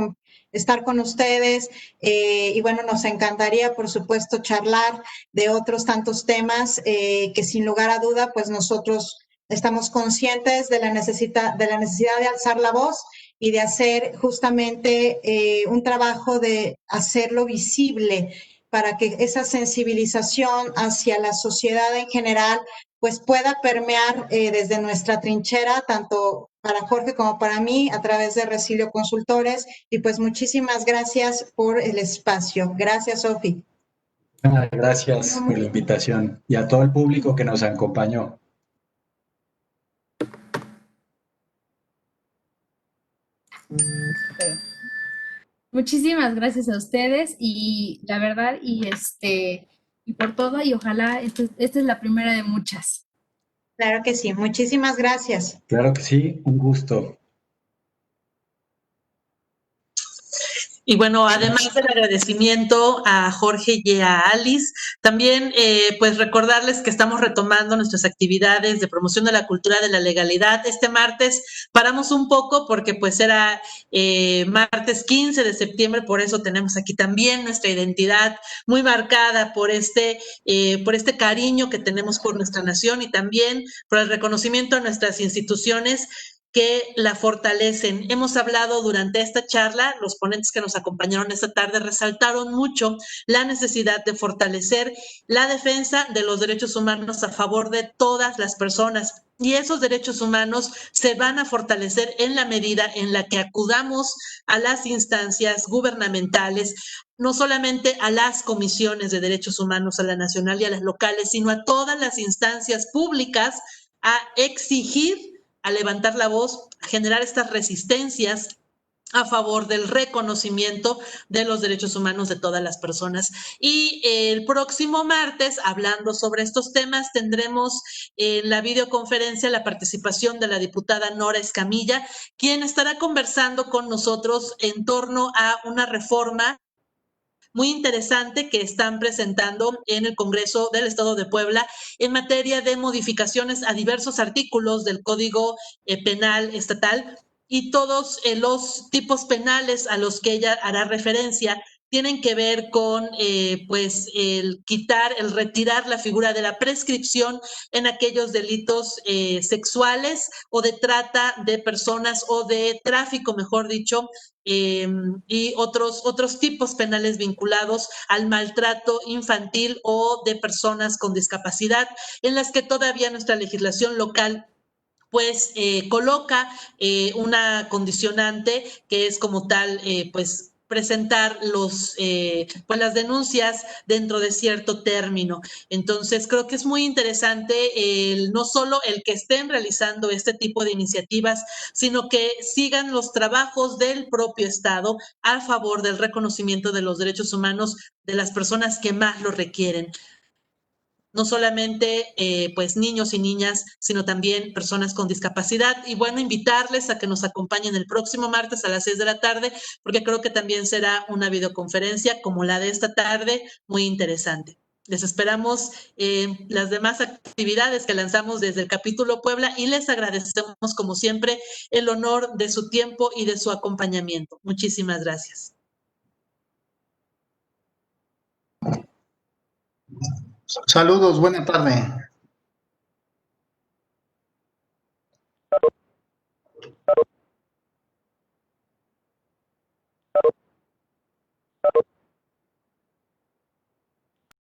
estar con ustedes y bueno, nos encantaría, por supuesto, charlar de otros tantos temas que sin lugar a duda, pues nosotros estamos conscientes de la necesidad de alzar la voz y de hacer justamente un trabajo de hacerlo visible para que esa sensibilización hacia la sociedad en general pues pueda permear desde nuestra trinchera, tanto para Jorge como para mí, a través de Resilio Consultores. Y pues muchísimas gracias por el espacio. Gracias, Sofi. Gracias por la invitación y a todo el público que nos acompañó. Muchísimas gracias a ustedes y la verdad y por todo y ojalá esta es la primera de muchas. Claro que sí, muchísimas gracias. Claro que sí, un gusto. Y bueno, además del agradecimiento a Jorge y a Alice, también pues recordarles que estamos retomando nuestras actividades de promoción de la cultura de la legalidad. Este martes paramos un poco porque pues era martes 15 de septiembre, por eso tenemos aquí también nuestra identidad muy marcada por este cariño que tenemos por nuestra nación y también por el reconocimiento a nuestras instituciones que la fortalecen. Hemos hablado durante esta charla, los ponentes que nos acompañaron esta tarde resaltaron mucho la necesidad de fortalecer la defensa de los derechos humanos a favor de todas las personas. Y esos derechos humanos se van a fortalecer en la medida en la que acudamos a las instancias gubernamentales, no solamente a las comisiones de derechos humanos, a la nacional y a las locales, sino a todas las instancias públicas a exigir, a levantar la voz, a generar estas resistencias a favor del reconocimiento de los derechos humanos de todas las personas. Y el próximo martes, hablando sobre estos temas, tendremos en la videoconferencia la participación de la diputada Nora Escamilla, quien estará conversando con nosotros en torno a una reforma muy interesante que están presentando en el Congreso del Estado de Puebla en materia de modificaciones a diversos artículos del Código Penal Estatal, y todos los tipos penales a los que ella hará referencia tienen que ver con pues el retirar la figura de la prescripción en aquellos delitos sexuales o de trata de personas o de tráfico, mejor dicho, y otros tipos penales vinculados al maltrato infantil o de personas con discapacidad, en las que todavía nuestra legislación local pues coloca una condicionante que es como tal, pues presentar pues las denuncias dentro de cierto término. Entonces creo que es muy interesante no solo el que estén realizando este tipo de iniciativas, sino que sigan los trabajos del propio Estado a favor del reconocimiento de los derechos humanos de las personas que más lo requieren. No solamente pues niños y niñas, sino también personas con discapacidad. Y bueno, invitarles a que nos acompañen el próximo martes a las 6 de la tarde, porque creo que también será una videoconferencia como la de esta tarde, muy interesante. Les esperamos en las demás actividades que lanzamos desde el capítulo Puebla y les agradecemos como siempre el honor de su tiempo y de su acompañamiento. Muchísimas gracias. Saludos, buena tarde.